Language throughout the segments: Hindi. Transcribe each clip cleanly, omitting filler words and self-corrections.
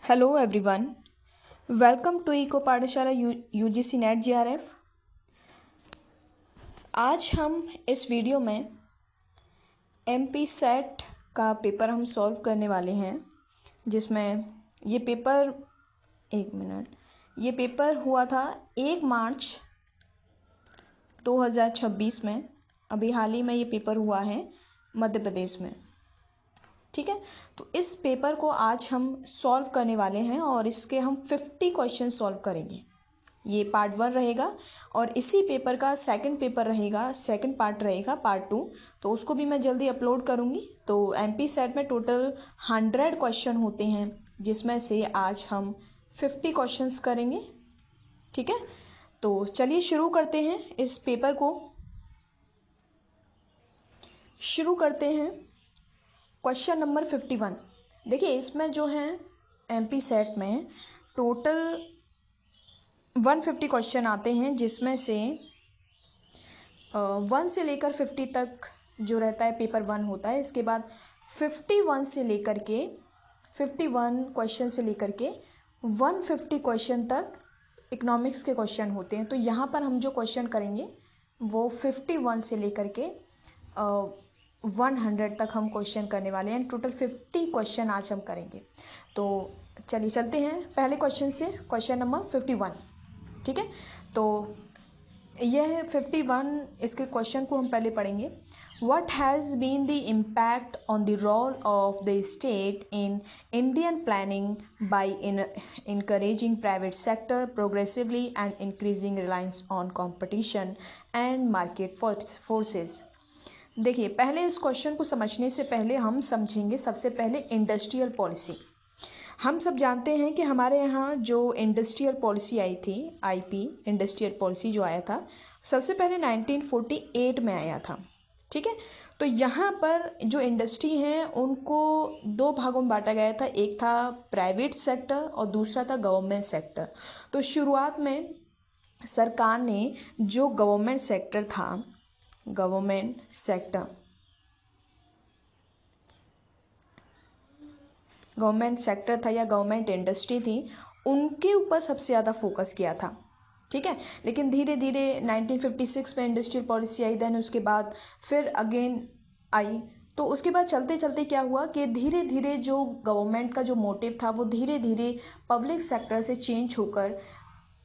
Hello everyone, welcome to eco Pathshala UGC NET JRF. आज हम इस वीडियो में एमपी सेट का पेपर हम सॉल्व करने वाले हैं, जिसमें ये पेपर हुआ था 1 मार्च 2026 में। अभी हाल ही में ये पेपर हुआ है मध्य प्रदेश में। ठीक है, तो इस पेपर को आज हम सॉल्व करने वाले हैं और इसके हम 50 क्वेश्चन सॉल्व करेंगे। ये पार्ट 1 रहेगा और इसी पेपर का सेकंड पार्ट रहेगा पार्ट 2, तो उसको भी मैं जल्दी अपलोड करूंगी। तो एमपी सेट में टोटल 100 क्वेश्चन होते हैं, जिसमें से आज हम 50 क्वेश्चंस करेंगे। ठीक है, तो चलिए शुरू करते हैं इस पेपर को। शुरू करते हैं क्वेश्चन नंबर 51। देखिए, इसमें जो है एमपी सेट में टोटल 150 क्वेश्चन आते हैं, जिसमें से 1 से लेकर 50 तक जो रहता है पेपर 1 होता है। इसके बाद 51 क्वेश्चन से लेकर के 150 क्वेश्चन तक इकोनॉमिक्स के क्वेश्चन होते हैं। तो यहाँ पर हम जो क्वेश्चन करेंगे वो 51 से लेकर के 100 तक हम क्वेश्चन करने वाले हैं। टोटल 50 क्वेश्चन आज हम करेंगे। तो चलिए चलते हैं पहले क्वेश्चन से, क्वेश्चन नंबर 51। ठीक है, तो यह 51, इसके क्वेश्चन को हम पहले पढ़ेंगे। What has been the impact on the role of the state in Indian planning by encouraging private sector progressively and increasing reliance on competition and market forces? देखिए, पहले इस क्वेश्चन को समझने से पहले हम समझेंगे सबसे पहले इंडस्ट्रियल पॉलिसी। हम सब जानते हैं कि हमारे यहाँ जो इंडस्ट्रियल पॉलिसी आई थी, आईपी इंडस्ट्रियल पॉलिसी जो आया था, सबसे पहले 1948 में आया था। ठीक है, तो यहाँ पर जो इंडस्ट्री हैं उनको 2 भागों में बांटा गया था। एक था प्राइवेट सेक्टर और दूसरा था गवर्नमेंट सेक्टर। तो शुरुआत में सरकार ने जो गवर्नमेंट सेक्टर था या गवर्नमेंट इंडस्ट्री थी, उनके ऊपर सबसे ज़्यादा फोकस किया था। ठीक है, लेकिन धीरे धीरे 1956 में इंडस्ट्रियल पॉलिसी आई, देन उसके बाद फिर अगेन आई। तो उसके बाद चलते चलते क्या हुआ कि धीरे धीरे जो गवर्नमेंट का जो मोटिव था वो धीरे धीरे पब्लिक सेक्टर से चेंज होकर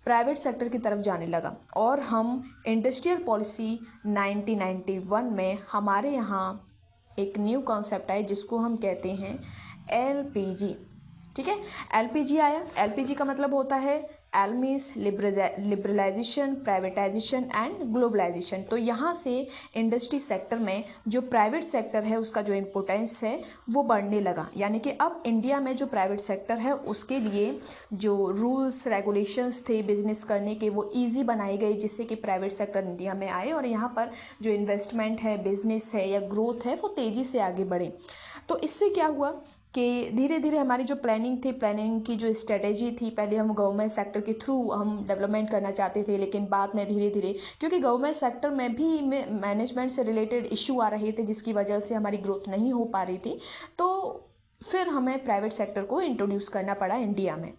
प्राइवेट सेक्टर की तरफ जाने लगा। और हम इंडस्ट्रियल पॉलिसी 1991 में हमारे यहाँ एक न्यू कॉन्सेप्ट आया, जिसको हम कहते हैं एलपीजी। ठीक है, एलपीजी आया। एलपीजी का मतलब होता है L means liberalisation, privatisation and globalisation. तो यहाँ से इंडस्ट्री सेक्टर में जो प्राइवेट सेक्टर है उसका जो इम्पोर्टेंस है वो बढ़ने लगा। यानी कि अब इंडिया में जो प्राइवेट सेक्टर है उसके लिए जो रूल्स रेगुलेशंस थे बिजनेस करने के, वो ईजी बनाए गए, जिससे कि प्राइवेट सेक्टर इंडिया में आए और यहाँ पर जो इन्वेस्टमेंट है, बिजनेस है या ग्रोथ है, वो तेज़ी से आगे बढ़े। तो इससे क्या हुआ कि धीरे धीरे हमारी जो प्लानिंग की जो स्ट्रेटेजी थी, पहले हम गवर्नमेंट सेक्टर के थ्रू हम डेवलपमेंट करना चाहते थे, लेकिन बाद में धीरे धीरे क्योंकि गवर्नमेंट सेक्टर में भी मैनेजमेंट से रिलेटेड इशू आ रहे थे, जिसकी वजह से हमारी ग्रोथ नहीं हो पा रही थी, तो फिर हमें प्राइवेट सेक्टर को इंट्रोड्यूस करना पड़ा इंडिया में।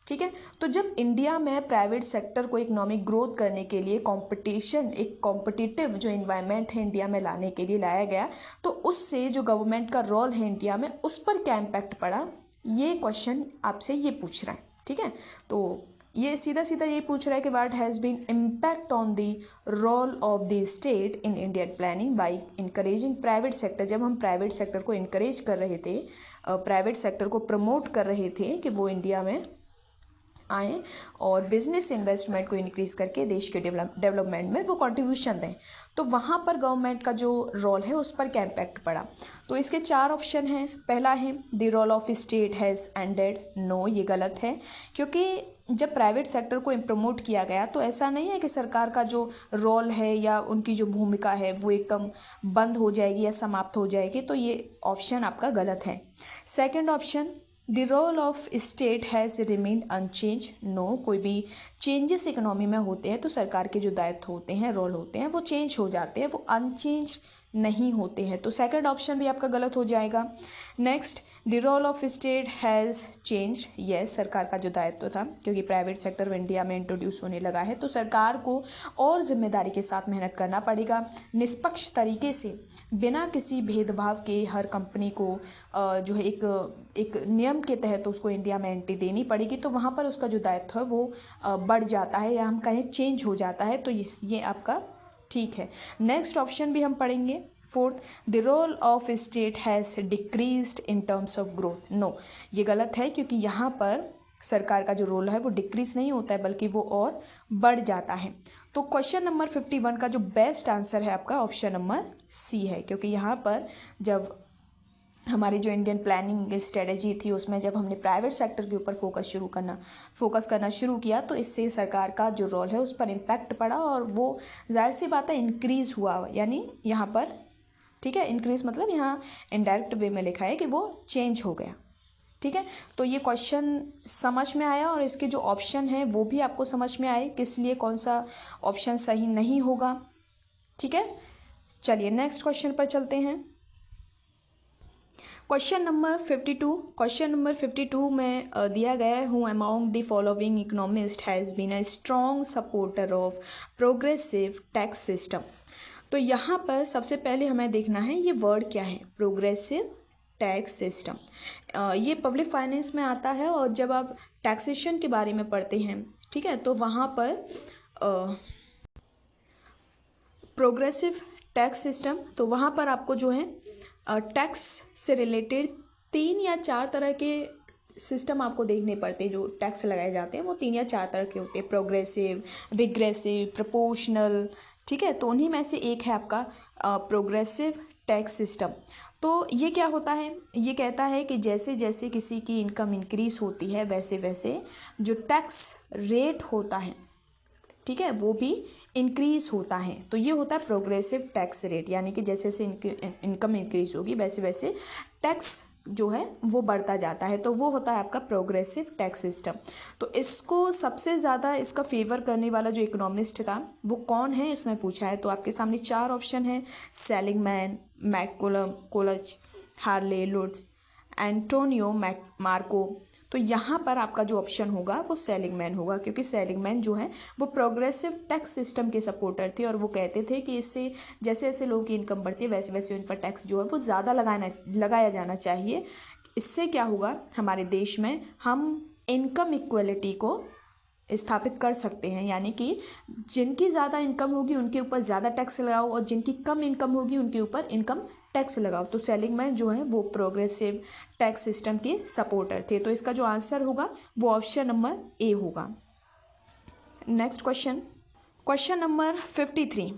ठीक है, तो जब इंडिया में प्राइवेट सेक्टर को इकोनॉमिक ग्रोथ करने के लिए एक कॉम्पिटिटिव जो इन्वायरमेंट है इंडिया में लाने के लिए लाया गया, तो उससे जो गवर्नमेंट का रोल है इंडिया में, उस पर क्या इम्पैक्ट पड़ा, ये क्वेश्चन आपसे ये पूछ रहा है। ठीक है, तो ये सीधा सीधा ये पूछ रहा है कि what has been impact on the role of the state in Indian planning by encouraging private sector. जब हम प्राइवेट सेक्टर को इनकरेज कर रहे थे, प्राइवेट सेक्टर को प्रमोट कर रहे थे कि वो इंडिया में आए और बिजनेस इन्वेस्टमेंट को इंक्रीज करके देश के डेवलपमेंट में वो कंट्रीब्यूशन दें, तो वहाँ पर गवर्नमेंट का जो रोल है उस पर क्या इम्पैक्ट पड़ा। तो इसके 4 ऑप्शन हैं। पहला है the role of state has ended. No, ये गलत है, क्योंकि जब प्राइवेट सेक्टर को प्रमोट किया गया तो ऐसा नहीं है कि सरकार का जो रोल है या उनकी जो भूमिका है वो एकदम बंद हो जाएगी या समाप्त हो जाएगी। तो ये ऑप्शन आपका गलत है। Second option, the role of state has remained unchanged. No, कोई भी चेंजेस इकोनॉमी में होते हैं तो सरकार के जो दायित्व होते हैं, रोल होते हैं, वो चेंज हो जाते हैं, वो अनचेंज नहीं होते हैं। तो सेकंड ऑप्शन भी आपका गलत हो जाएगा। Next, the role of state has changed. Yes, सरकार का जो दायित्व था, क्योंकि प्राइवेट सेक्टर इंडिया में इंट्रोड्यूस होने लगा है तो सरकार को और जिम्मेदारी के साथ मेहनत करना पड़ेगा, निष्पक्ष तरीके से बिना किसी भेदभाव के हर कंपनी को जो है एक नियम के तहत उसको इंडिया में एंट्री देनी पड़ेगी। तो वहाँ पर उसका जो दायित्व है वो बढ़ जाता है, या हम कहें चेंज हो जाता है। तो ये आपका ठीक है। नेक्स्ट ऑप्शन भी हम पढ़ेंगे, fourth, the role of state has decreased in terms of growth. No, ये गलत है, क्योंकि यहाँ पर सरकार का जो रोल है वो डिक्रीज नहीं होता है बल्कि वो और बढ़ जाता है। तो क्वेश्चन नंबर 51 का जो बेस्ट आंसर है आपका ऑप्शन नंबर सी है, क्योंकि यहाँ पर जब हमारी जो इंडियन प्लानिंग स्ट्रेटेजी थी उसमें जब हमने प्राइवेट सेक्टर के ऊपर फोकस करना शुरू किया तो इससे सरकार का जो रोल है उस पर इम्पैक्ट पड़ा और वो जाहिर सी बात है इंक्रीज हुआ, यानी यहाँ पर ठीक है, इंक्रीज मतलब यहाँ इनडायरेक्ट वे में लिखा है कि वो चेंज हो गया। ठीक है, तो ये क्वेश्चन समझ में आया और इसके जो ऑप्शन है वो भी आपको समझ में आए किस लिए कौन सा ऑप्शन सही नहीं होगा। ठीक है, चलिए नेक्स्ट क्वेश्चन पर चलते हैं। क्वेश्चन नंबर 52 में दिया गया है, who among the following economist has been a strong supporter of progressive tax system. तो यहाँ पर सबसे पहले हमें देखना है ये वर्ड क्या है, प्रोग्रेसिव टैक्स सिस्टम। ये पब्लिक फाइनेंस में आता है और जब आप टैक्सेशन के बारे में पढ़ते हैं, ठीक है, तो वहाँ पर प्रोग्रेसिव टैक्स सिस्टम, तो वहाँ पर आपको जो है टैक्स से रिलेटेड 3 या 4 तरह के सिस्टम आपको देखने पड़ते हैं। जो टैक्स लगाए जाते हैं वो 3 या 4 तरह के होते हैं, प्रोग्रेसिव, रिग्रेसिव, प्रोपोर्शनल। ठीक है, तो उन्हीं में से एक है आपका प्रोग्रेसिव टैक्स सिस्टम। तो ये क्या होता है, ये कहता है कि जैसे जैसे किसी की इनकम इंक्रीज होती है वैसे वैसे जो टैक्स रेट होता है, ठीक है, वो भी इंक्रीज होता है। तो ये होता है प्रोग्रेसिव टैक्स रेट, यानी कि जैसे जैसे इनकम इंक्रीज होगी वैसे वैसे टैक्स जो है वो बढ़ता जाता है। तो वो होता है आपका प्रोग्रेसिव टैक्स सिस्टम। तो इसको सबसे ज़्यादा इसका फेवर करने वाला जो इकोनॉमिस्ट था वो कौन है, इसमें पूछा है। तो आपके सामने 4 ऑप्शन है, सेलिगमैन, मैककोलम कोलच, हार्ले लुट्ज, एंटोनियो मार्को। तो यहाँ पर आपका जो ऑप्शन होगा वो सेलिगमैन होगा, क्योंकि सेलिगमैन जो है वो प्रोग्रेसिव टैक्स सिस्टम के सपोर्टर थे और वो कहते थे कि इससे जैसे जैसे लोगों की इनकम बढ़ती है वैसे वैसे उन पर टैक्स जो है वो ज़्यादा लगाया जाना चाहिए। इससे क्या होगा, हमारे देश में हम इनकम इक्वलिटी को स्थापित कर सकते हैं, यानी कि जिनकी ज़्यादा इनकम होगी उनके ऊपर ज़्यादा टैक्स लगाओ और जिनकी कम इनकम होगी उनके ऊपर इनकम टैक्स लगाओ। तो सेलिगमैन जो है वो प्रोग्रेसिव टैक्स सिस्टम के सपोर्टर थे। तो इसका जो आंसर होगा वो ऑप्शन नंबर ए होगा। Next question number 53।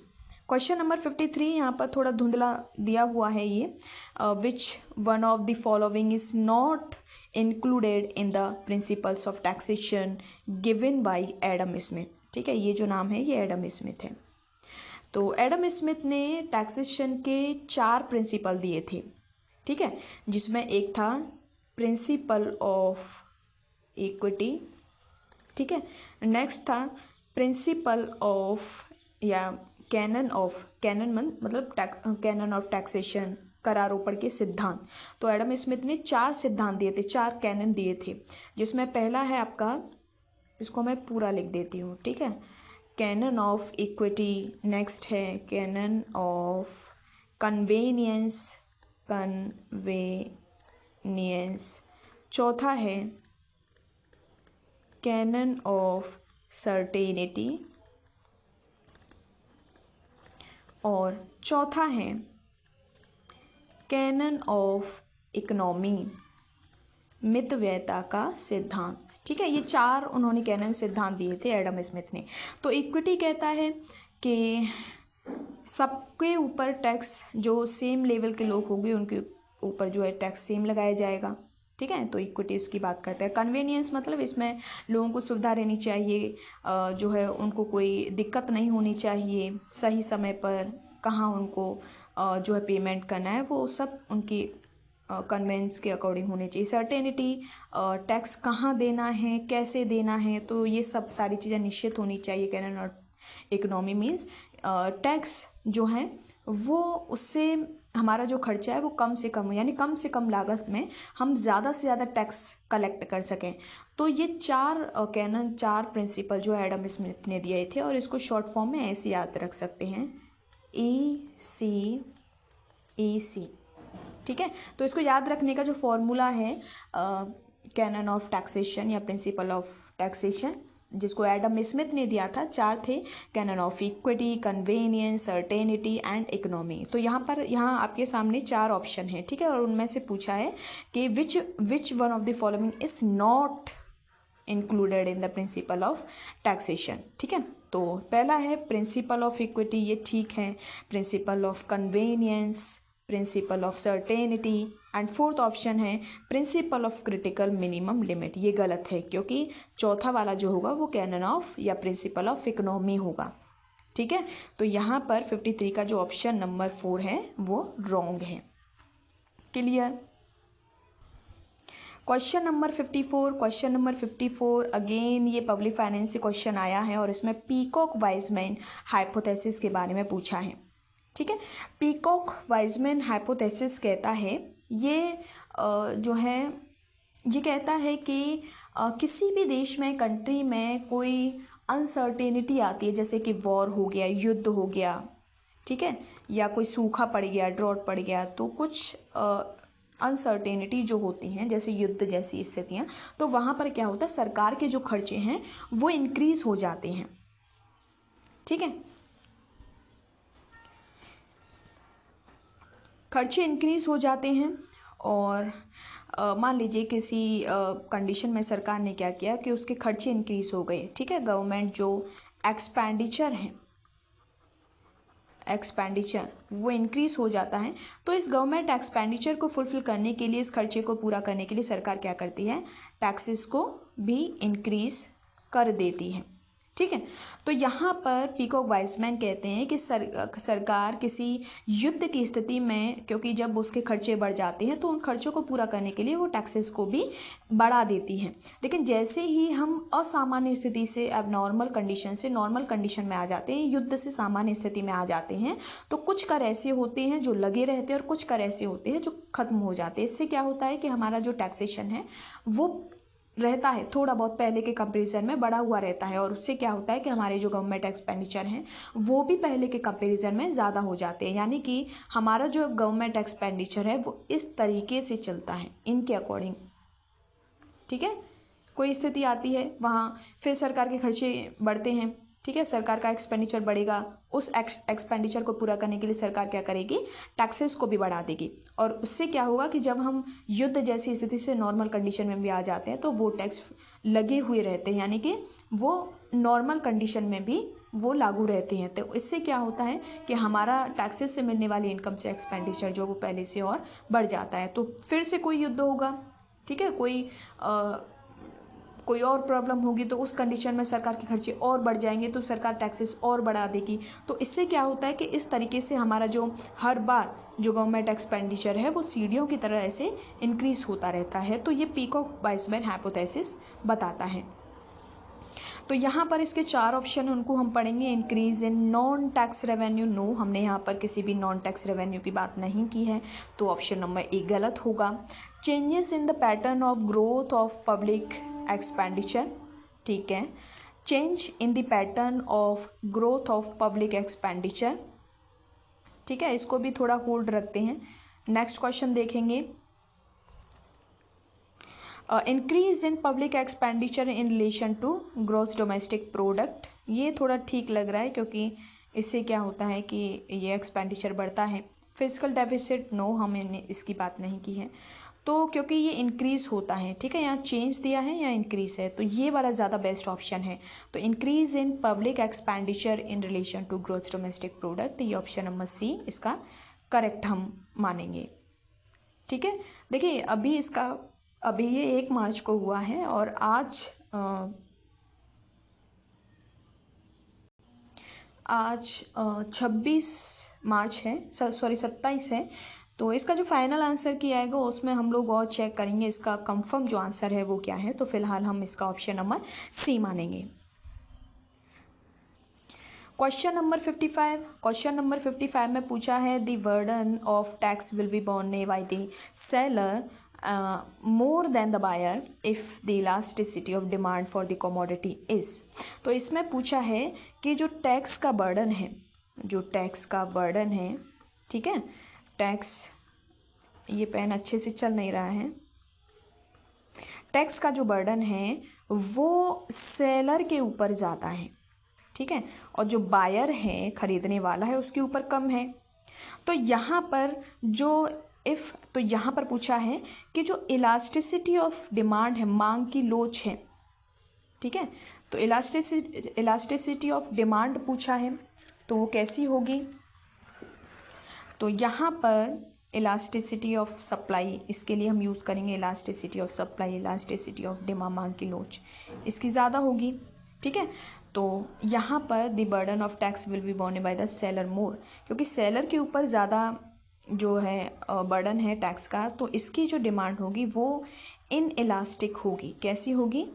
Question number 53 यहाँ पर थोड़ा धुंधला दिया हुआ है ये, which one of the following is not included in the principles of taxation given by Adam Smith. ठीक है, ये जो नाम है ये एडम स्मिथ है। तो एडम स्मिथ ने टैक्सेशन के 4 प्रिंसिपल दिए थे, ठीक है, जिसमें एक था प्रिंसिपल ऑफ इक्विटी, ठीक है, नेक्स्ट था प्रिंसिपल ऑफ या कैनन मतलब कैनन ऑफ टैक्सेशन, करारोपण के सिद्धांत। तो एडम स्मिथ ने 4 सिद्धांत दिए थे, 4 कैनन दिए थे, जिसमें पहला है आपका, इसको मैं पूरा लिख देती हूँ, ठीक है, कैनन ऑफ इक्विटी, नेक्स्ट है कैनन ऑफ कन्वेनियंस, चौथा है कैनन ऑफ सर्टेनिटी और चौथा है कैनन ऑफ इकोनॉमी, मितव्ययता का सिद्धांत। ठीक है, ये 4 उन्होंने कैनन सिद्धांत दिए थे एडम स्मिथ ने। तो इक्विटी कहता है कि सबके ऊपर टैक्स, जो सेम लेवल के लोग होंगे उनके ऊपर जो है टैक्स सेम लगाया जाएगा। ठीक है, तो इक्विटी उसकी बात करते हैं। कन्वीनियंस मतलब इसमें लोगों को सुविधा रहनी चाहिए, जो है उनको कोई दिक्कत नहीं होनी चाहिए, सही समय पर कहाँ उनको जो है पेमेंट करना है वो सब उनकी कन्वेंस के अकॉर्डिंग होनी चाहिए। सर्टेनिटी, टैक्स कहाँ देना है, कैसे देना है, तो ये सब सारी चीज़ें निश्चित होनी चाहिए। कैनन और इकोनॉमी मीन्स टैक्स जो है वो उससे हमारा जो खर्चा है वो कम से कम, यानी कम से कम लागत में हम ज़्यादा से ज़्यादा टैक्स कलेक्ट कर सकें। तो ये चार प्रिंसिपल जो एडम स्मिथ ने दिए थे, और इसको शॉर्ट फॉर्म में ऐसे याद रख सकते हैं, ECEC। ठीक है, तो इसको याद रखने का जो फॉर्मूला है कैनन ऑफ टैक्सेशन या प्रिंसिपल ऑफ टैक्सेशन, जिसको एडम स्मिथ ने दिया था, चार थे, canon of equity, convenience, certainty and economy. तो यहाँ आपके सामने चार ऑप्शन है, ठीक है, और उनमें से पूछा है कि which one of the following is not included in the principle of taxation. ठीक है, तो पहला है प्रिंसिपल ऑफ इक्विटी, ये ठीक है, principle of convenience, principle of certainty, and fourth option है principle of critical minimum limit. ये गलत है, क्योंकि चौथा वाला जो होगा वो कैनन ऑफ या प्रिंसिपल ऑफ इकोनॉमी होगा। ठीक है, तो यहाँ पर 53 का जो ऑप्शन नंबर 4 है वो रॉन्ग है। क्लियर। क्वेश्चन नंबर 54 अगेन ये पब्लिक फाइनेंस से क्वेश्चन आया है, और इसमें पीकॉक वाइजमैन हाइपोथेसिस के बारे में पूछा है। ठीक है, पीकॉक वाइजमैन हाइपोथेसिस कहता है, ये जो है ये कहता है कि किसी भी देश में, कंट्री में कोई अनसर्टेनिटी आती है, जैसे कि वॉर हो गया, युद्ध हो गया, ठीक है, या कोई सूखा पड़ गया, ड्रॉट पड़ गया, तो कुछ अनसर्टेनिटी जो होती हैं, जैसे युद्ध जैसी स्थितियां, तो वहां पर क्या होता है, सरकार के जो खर्चे हैं वो इंक्रीज हो जाते हैं। ठीक है, खर्चे इंक्रीज हो जाते हैं, और मान लीजिए किसी कंडीशन में सरकार ने क्या किया कि उसके खर्चे इंक्रीज हो गए। ठीक है, गवर्नमेंट जो एक्सपेंडिचर वो इंक्रीज हो जाता है, तो इस गवर्नमेंट एक्सपेंडिचर को फुलफिल करने के लिए, इस खर्चे को पूरा करने के लिए सरकार क्या करती है, टैक्सेस को भी इंक्रीज कर देती है। ठीक है, तो यहाँ पर पीकॉक वाइजमैन कहते हैं कि सरकार किसी युद्ध की स्थिति में, क्योंकि जब उसके खर्चे बढ़ जाते हैं तो उन खर्चों को पूरा करने के लिए वो टैक्सेस को भी बढ़ा देती है। लेकिन जैसे ही हम असामान्य स्थिति से, अब नॉर्मल कंडीशन से नॉर्मल कंडीशन में आ जाते हैं, युद्ध से सामान्य स्थिति में आ जाते हैं, तो कुछ कर ऐसे होते हैं जो लगे रहते हैं, और कुछ कर ऐसे होते हैं जो खत्म हो जाते हैं। इससे क्या होता है कि हमारा जो टैक्सेशन है वो रहता है थोड़ा बहुत पहले के कंपैरिजन में बढ़ा हुआ रहता है, और उससे क्या होता है कि हमारे जो गवर्नमेंट एक्सपेंडिचर हैं वो भी पहले के कंपैरिजन में ज़्यादा हो जाते हैं। यानी कि हमारा जो गवर्नमेंट एक्सपेंडिचर है वो इस तरीके से चलता है, इनके अकॉर्डिंग। ठीक है, कोई स्थिति आती है वहाँ, फिर सरकार के खर्चे बढ़ते हैं। ठीक है, सरकार का एक्सपेंडिचर बढ़ेगा, उस एक्सपेंडिचर को पूरा करने के लिए सरकार क्या करेगी, टैक्सेस को भी बढ़ा देगी, और उससे क्या होगा कि जब हम युद्ध जैसी स्थिति से नॉर्मल कंडीशन में भी आ जाते हैं तो वो टैक्स लगे हुए रहते हैं, यानी कि वो नॉर्मल कंडीशन में भी वो लागू रहते हैं। तो इससे क्या होता है कि हमारा टैक्सेस से मिलने वाली इनकम से एक्सपेंडिचर जो वो पहले से और बढ़ जाता है। तो फिर से कोई युद्ध होगा, ठीक है, कोई और प्रॉब्लम होगी, तो उस कंडीशन में सरकार के खर्चे और बढ़ जाएंगे, तो सरकार टैक्सेस और बढ़ा देगी। तो इससे क्या होता है कि इस तरीके से हमारा जो हर बार जो गवर्नमेंट एक्सपेंडिचर है वो सीढ़ियों की तरह ऐसे इंक्रीज होता रहता है। तो ये पीकॉक वाइजमैन हाइपोथेसिस बताता है। तो यहाँ पर इसके चार ऑप्शन उनको हम पढ़ेंगे। Increase in non tax revenue, no, हमने यहाँ पर किसी भी नॉन टैक्स रेवेन्यू की बात नहीं की है, तो ऑप्शन नंबर ए गलत होगा। Changes in the pattern of growth of public expenditure, ठीक है, change in the pattern of growth of public expenditure, ठीक है, इसको भी थोड़ा होल्ड रखते हैं। नेक्स्ट क्वेश्चन देखेंगे, increase in public expenditure in relation to growth domestic product, ये थोड़ा ठीक लग रहा है, क्योंकि इससे क्या होता है कि ये एक्सपेंडिचर बढ़ता है। फिजिकल डेफिसिट, नो, हमने इसकी बात नहीं की है, तो क्योंकि ये इंक्रीज होता है, ठीक है, यहाँ चेंज दिया है या इंक्रीज है, तो ये वाला ज़्यादा बेस्ट ऑप्शन है। तो increase in public expenditure in relation to growth domestic product, ये ऑप्शन नंबर सी इसका करेक्ट हम मानेंगे। ठीक है, देखिए अभी ये 1 मार्च को हुआ है, और आज 26 मार्च है, सॉरी 27 है। तो इसका जो फाइनल आंसर किया आएगा उसमें हम लोग और चेक करेंगे इसका कंफर्म जो आंसर है वो क्या है। तो फिलहाल हम इसका ऑप्शन नंबर सी मानेंगे। क्वेश्चन नंबर 55 में पूछा है the burden of tax will be borne by the seller more than the buyer if the elasticity of demand for the commodity is। तो इसमें पूछा है कि जो टैक्स का बर्डन है, ठीक है, टैक्स, ये पेन अच्छे से चल नहीं रहा है, टैक्स का जो बर्डन है वो सेलर के ऊपर ज़्यादा है, ठीक है, और जो बायर है, खरीदने वाला है, उसके ऊपर कम है। तो यहाँ पर यहाँ पर पूछा है कि जो इलास्टिसिटी ऑफ डिमांड है, मांग की लोच है, ठीक है, तो इलास्टिसिटी ऑफ डिमांड पूछा है, तो वो कैसी होगी? तो यहाँ पर इलास्टिसिटी ऑफ सप्लाई, इसके लिए हम यूज़ करेंगे elasticity of supply, elasticity of demand, मांग की लोच, इसकी ज़्यादा होगी, ठीक है। तो यहाँ पर the burden of tax will be borne by the seller more, क्योंकि सेलर के ऊपर ज़्यादा जो है बर्डन है टैक्स का, तो इसकी जो डिमांड होगी वो इन इलास्टिक होगी। कैसी होगी?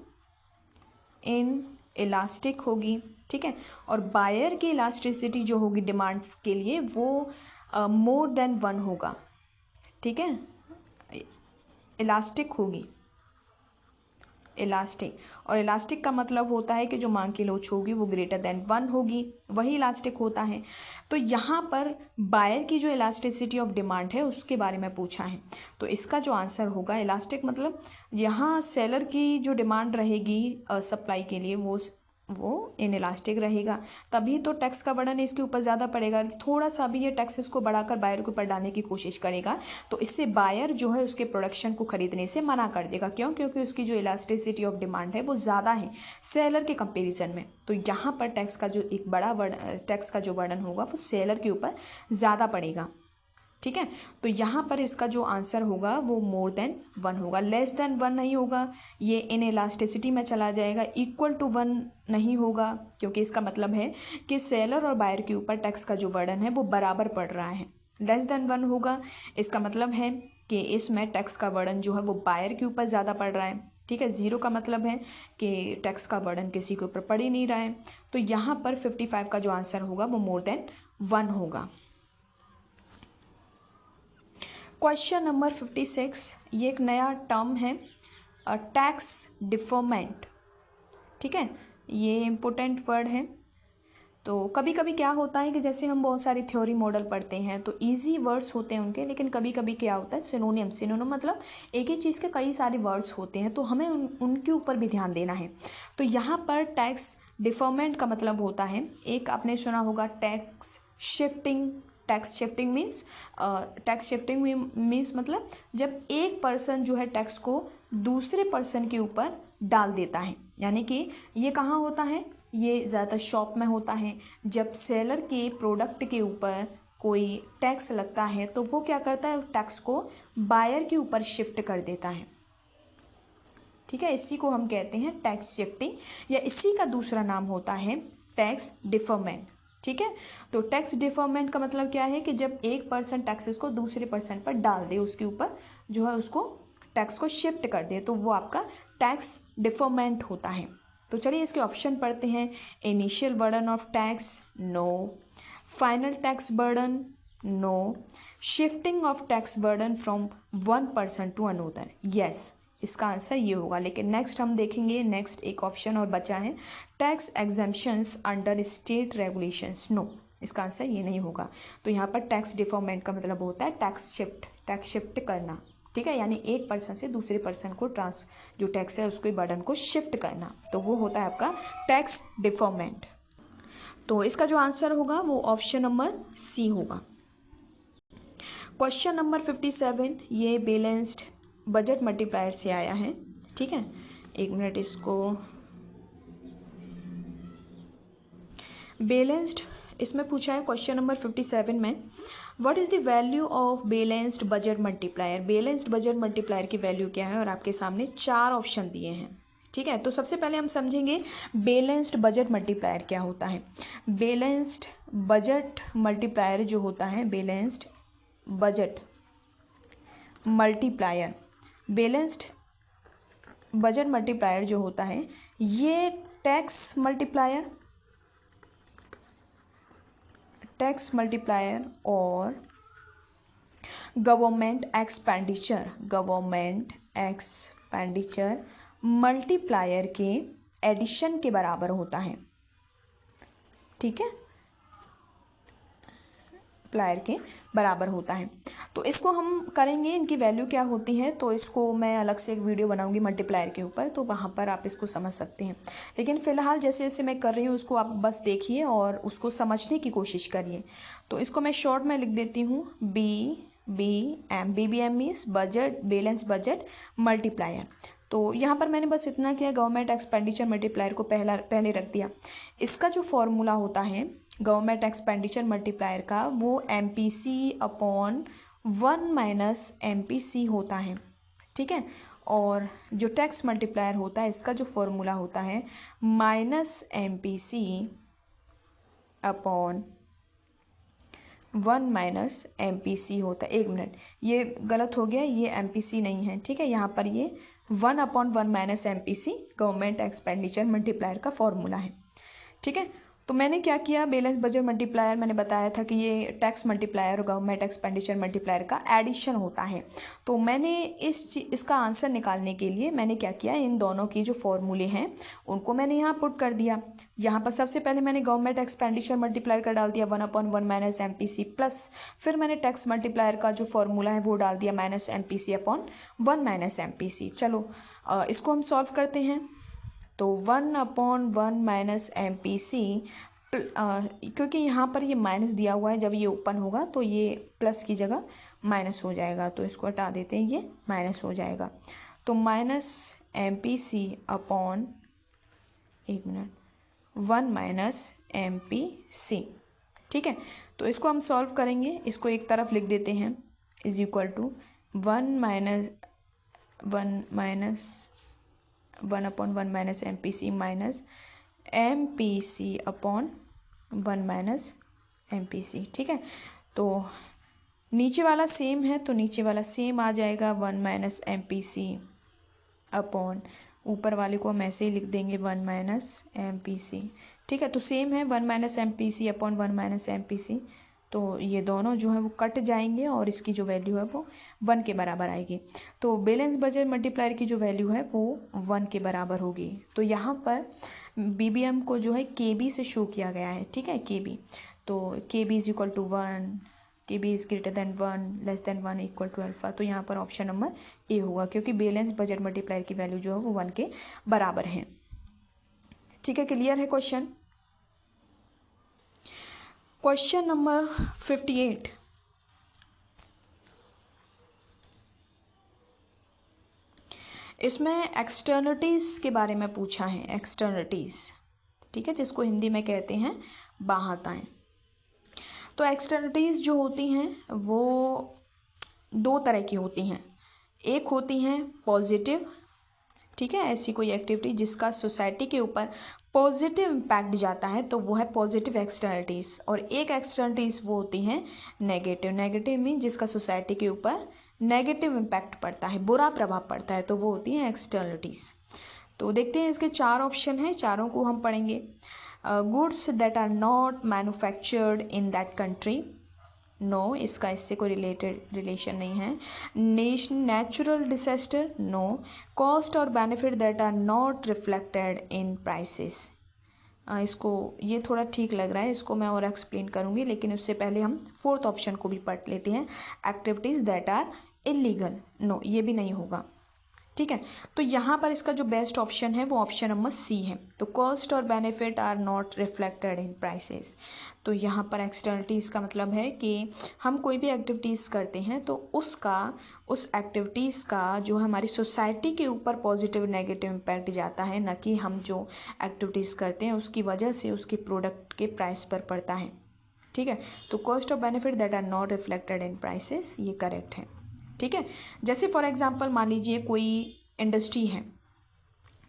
इन इलास्टिक होगी, ठीक है। और बायर की इलास्टिसिटी जो होगी डिमांड के लिए वो मोर देन 1 होगा, ठीक है, इलास्टिक होगी, इलास्टिक। और इलास्टिक का मतलब होता है कि जो मांग की लोच होगी वो ग्रेटर देन 1 होगी, वही इलास्टिक होता है। तो यहाँ पर बायर की जो इलास्टिसिटी ऑफ डिमांड है उसके बारे में पूछा है, तो इसका जो आंसर होगा, इलास्टिक मतलब यहाँ सेलर की जो डिमांड रहेगी सप्लाई के लिए वो इन इलास्टिक रहेगा, तभी तो टैक्स का बर्डन इसके ऊपर ज़्यादा पड़ेगा। थोड़ा सा भी ये टैक्सेस को बढ़ाकर बायर के ऊपर डालने की कोशिश करेगा तो इससे बायर जो है उसके प्रोडक्शन को खरीदने से मना कर देगा। क्यों? क्योंकि उसकी जो इलास्टिसिटी ऑफ डिमांड है वो ज़्यादा है सेलर के कंपेरिजन में। तो यहाँ पर टैक्स का जो बर्डन होगा वो सेलर के ऊपर ज़्यादा पड़ेगा, ठीक है। तो यहाँ पर इसका जो आंसर होगा वो मोर देन 1 होगा, लेस देन 1 नहीं होगा, ये इन इलास्टिसिटी में चला जाएगा, इक्वल टू 1 नहीं होगा, क्योंकि इसका मतलब है कि सेलर और बायर के ऊपर टैक्स का जो बर्डन है वो बराबर पड़ रहा है। लेस देन 1 होगा, इसका मतलब है कि इसमें टैक्स का बर्डन जो है वो बायर के ऊपर ज़्यादा पड़ रहा है, ठीक है। 0 का मतलब है कि टैक्स का बर्डन किसी के ऊपर पड़ ही नहीं रहा है। तो यहाँ पर 55 का जो आंसर होगा वो मोर देन 1 होगा। क्वेश्चन नंबर 56, ये एक नया टर्म है, टैक्स डिफरमेंट, ठीक है, ये इम्पोर्टेंट वर्ड है। तो कभी कभी क्या होता है कि जैसे हम बहुत सारी थ्योरी मॉडल पढ़ते हैं तो इजी वर्ड्स होते हैं उनके, लेकिन कभी कभी क्या होता है सिनोनिम मतलब एक ही चीज़ के कई सारे वर्ड्स होते हैं, तो हमें उनके ऊपर भी ध्यान देना है। तो यहाँ पर टैक्स डिफरमेंट का मतलब होता है, एक आपने सुना होगा tax shifting. Tax shifting means मतलब जब एक पर्सन जो है टैक्स को दूसरे पर्सन के ऊपर डाल देता है, यानी कि ये कहाँ होता है, ये ज़्यादातर शॉप में होता है। जब सेलर के प्रोडक्ट के ऊपर कोई टैक्स लगता है तो वो क्या करता है, टैक्स को बायर के ऊपर शिफ्ट कर देता है, ठीक है। इसी को हम कहते हैं टैक्स शिफ्टिंग, या इसी का दूसरा नाम होता है टैक्स डिफरमेंट, ठीक है। तो टैक्स डिफरमेंट का मतलब क्या है कि जब एक पर्सन टैक्सेस को दूसरे पर्सन पर डाल दे, उसके ऊपर जो है उसको टैक्स को शिफ्ट कर दे, तो वो आपका टैक्स डिफरमेंट होता है। तो चलिए इसके ऑप्शन पढ़ते हैं। Initial burden of tax, no. Final tax burden, no. Shifting of tax burden from one person to another, yes, इसका आंसर ये होगा। लेकिन नेक्स्ट हम देखेंगे, नेक्स्ट एक ऑप्शन और बचा है, tax exemptions under state regulations, no, इसका आंसर ये नहीं होगा। तो यहाँ पर टैक्स डिफॉर्मेंट का मतलब होता है टैक्स शिफ्ट करना, ठीक है, यानी एक पर्सन से दूसरे पर्सन को जो टैक्स है उसके बर्डन को शिफ्ट करना, तो वो होता है आपका टैक्स डिफॉर्मेंट। तो इसका जो आंसर होगा वो ऑप्शन नंबर सी होगा। क्वेश्चन नंबर 57, ये बैलेंस्ड बजट मल्टीप्लायर से आया है, ठीक है, एक मिनट, इसको बैलेंस्ड, इसमें पूछा है क्वेश्चन नंबर 57 में, what is the value of balanced budget multiplier. Balanced budget multiplier की वैल्यू क्या है, और आपके सामने 4 ऑप्शन दिए हैं, ठीक है। तो सबसे पहले हम समझेंगे बैलेंस्ड बजट मल्टीप्लायर क्या होता है। बैलेंस्ड बजट मल्टीप्लायर जो होता है, balanced budget multiplier, balanced budget multiplier जो होता है ये टैक्स मल्टीप्लायर टैक्स मल्टीप्लायर और गवर्नमेंट एक्सपेंडिचर मल्टीप्लायर के एडिशन के बराबर होता है। ठीक है, प्लायर के बराबर होता है। तो इसको हम करेंगे, इनकी वैल्यू क्या होती है, तो इसको मैं अलग से एक वीडियो बनाऊंगी मल्टीप्लायर के ऊपर, तो वहाँ पर आप इसको समझ सकते हैं। लेकिन फिलहाल जैसे जैसे मैं कर रही हूँ उसको आप बस देखिए और उसको समझने की कोशिश करिए। तो इसको मैं शॉर्ट में लिख देती हूँ, BBM means budget, balance budget multiplier. तो यहाँ पर मैंने बस इतना किया, गवर्नमेंट एक्सपेंडिचर मल्टीप्लायर को पहले रख दिया। इसका जो फॉर्मूला होता है गवर्नमेंट एक्सपेंडिचर मल्टीप्लायर का, वो MPC अपॉन 1 माइनस MPC होता है। ठीक है, और जो टैक्स मल्टीप्लायर होता है इसका जो फॉर्मूला होता है minus MPC upon 1 minus MPC होता है। 1 मिनट, ये गलत हो गया, ये MPC नहीं है। ठीक है, यहाँ पर ये 1 upon 1 minus MPC government expenditure multiplier का फॉर्मूला है। ठीक है, तो मैंने क्या किया, बैलेंस बजट मल्टीप्लायर मैंने बताया था कि ये टैक्स मल्टीप्लायर और गवर्नमेंट एक्सपेंडिचर मल्टीप्लायर का एडिशन होता है। तो मैंने इसका आंसर निकालने के लिए मैंने क्या किया, इन दोनों की जो फॉर्मूले हैं उनको मैंने यहाँ पुट कर दिया। यहाँ पर सबसे पहले मैंने गवर्नमेंट एक्सपेंडिचर मल्टीप्लायर का डाल दिया 1 अपॉन 1 माइनस MPC, प्लस फिर मैंने टैक्स मल्टीप्लायर का जो फॉर्मूला है वो डाल दिया minus MPC upon 1 minus MPC। चलो इसको हम सॉल्व करते हैं। तो 1 अपॉन 1 माइनस MPC, क्योंकि यहाँ पर ये माइनस दिया हुआ है, जब ये ओपन होगा तो ये प्लस की जगह माइनस हो जाएगा, तो इसको हटा देते हैं, ये माइनस हो जाएगा। तो minus MPC upon 1 minus MPC। ठीक है, तो इसको हम सॉल्व करेंगे, इसको एक तरफ लिख देते हैं, is equal to 1 upon 1 minus MPC minus MPC upon 1 minus MPC। ठीक है, तो नीचे वाला सेम है तो नीचे वाला सेम आ जाएगा, 1 माइनस MPC अपॉन ऊपर वाले को हम ऐसे ही लिख देंगे 1 माइनस MPC। ठीक है, तो सेम है 1 minus MPC upon 1 minus MPC, तो ये दोनों जो है वो कट जाएंगे और इसकी जो वैल्यू है वो 1 के बराबर आएगी। तो बैलेंस बजट मल्टीप्लायर की जो वैल्यू है वो 1 के बराबर होगी। तो यहाँ पर BBM को जो है KB से शो किया गया है। ठीक है, KB, तो KB is equal to 1, KB is greater than 1, less than 1, equal to alpha. तो यहाँ पर ऑप्शन नंबर ए होगा, क्योंकि बैलेंस बजट मल्टीप्लायर की वैल्यू जो है वो 1 के बराबर है। ठीक है, क्लियर है क्वेश्चन। क्वेश्चन नंबर 58, इसमें एक्सटर्निटीज के बारे में पूछा है, एक्सटर्निटीज। ठीक है, जिसको हिंदी में कहते हैं बाहताएं। तो एक्सटर्निटीज जो होती हैं वो 2 तरह की होती हैं। एक होती हैं पॉजिटिव, ठीक है, ऐसी कोई एक्टिविटी जिसका सोसाइटी के ऊपर पॉजिटिव इम्पैक्ट जाता है तो वो है पॉजिटिव एक्सटर्निटीज। और एक एक्सटर्निटीज वो होती हैं नेगेटिव। नेगेटिव मीन जिसका सोसाइटी के ऊपर नेगेटिव इम्पैक्ट पड़ता है, बुरा प्रभाव पड़ता है, तो वो होती हैं एक्सटर्निटीज। तो देखते हैं, इसके 4 ऑप्शन हैं, चारों को हम पढ़ेंगे। Goods that are not manufactured in that country, no, इसका इससे कोई रिलेशन नहीं है। Natural disaster, no. कॉस्ट और benefit that are not reflected in prices, इसको, ये थोड़ा ठीक लग रहा है, इसको मैं और एक्सप्लेन करूंगी, लेकिन उससे पहले हम 4th ऑप्शन को भी पढ़ लेते हैं। Activities that are illegal, no, ये भी नहीं होगा। ठीक है, तो यहाँ पर इसका जो बेस्ट ऑप्शन है वो ऑप्शन नंबर C है। तो कॉस्ट और benefit are not reflected in prices. तो यहाँ पर एक्सटर्निटीज का मतलब है कि हम कोई भी एक्टिविटीज़ करते हैं तो उस एक्टिविटीज़ का जो हमारी सोसाइटी के ऊपर पॉजिटिव नेगेटिव इम्पैक्ट जाता है, न कि हम जो एक्टिविटीज़ करते हैं उसकी वजह से उसकी प्रोडक्ट के प्राइस पर पड़ता है। ठीक है, तो कॉस्ट और benefit that are not reflected in prices, ये करेक्ट है। ठीक है, जैसे फॉर एग्जांपल मान लीजिए कोई इंडस्ट्री है,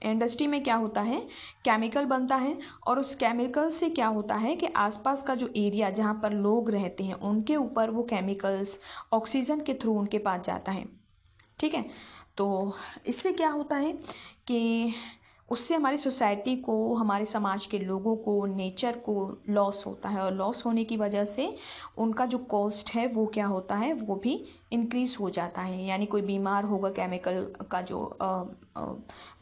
इंडस्ट्री में क्या होता है, केमिकल बनता है, और उस केमिकल से क्या होता है कि आसपास का जो एरिया जहाँ पर लोग रहते हैं उनके ऊपर वो केमिकल्स ऑक्सीजन के थ्रू उनके पास जाता है। ठीक है, तो इससे क्या होता है कि उससे हमारी सोसाइटी को, हमारे समाज के लोगों को, नेचर को लॉस होता है, और लॉस होने की वजह से उनका जो कॉस्ट है वो क्या होता है, वो भी इंक्रीज हो जाता है। यानी कोई बीमार होगा केमिकल का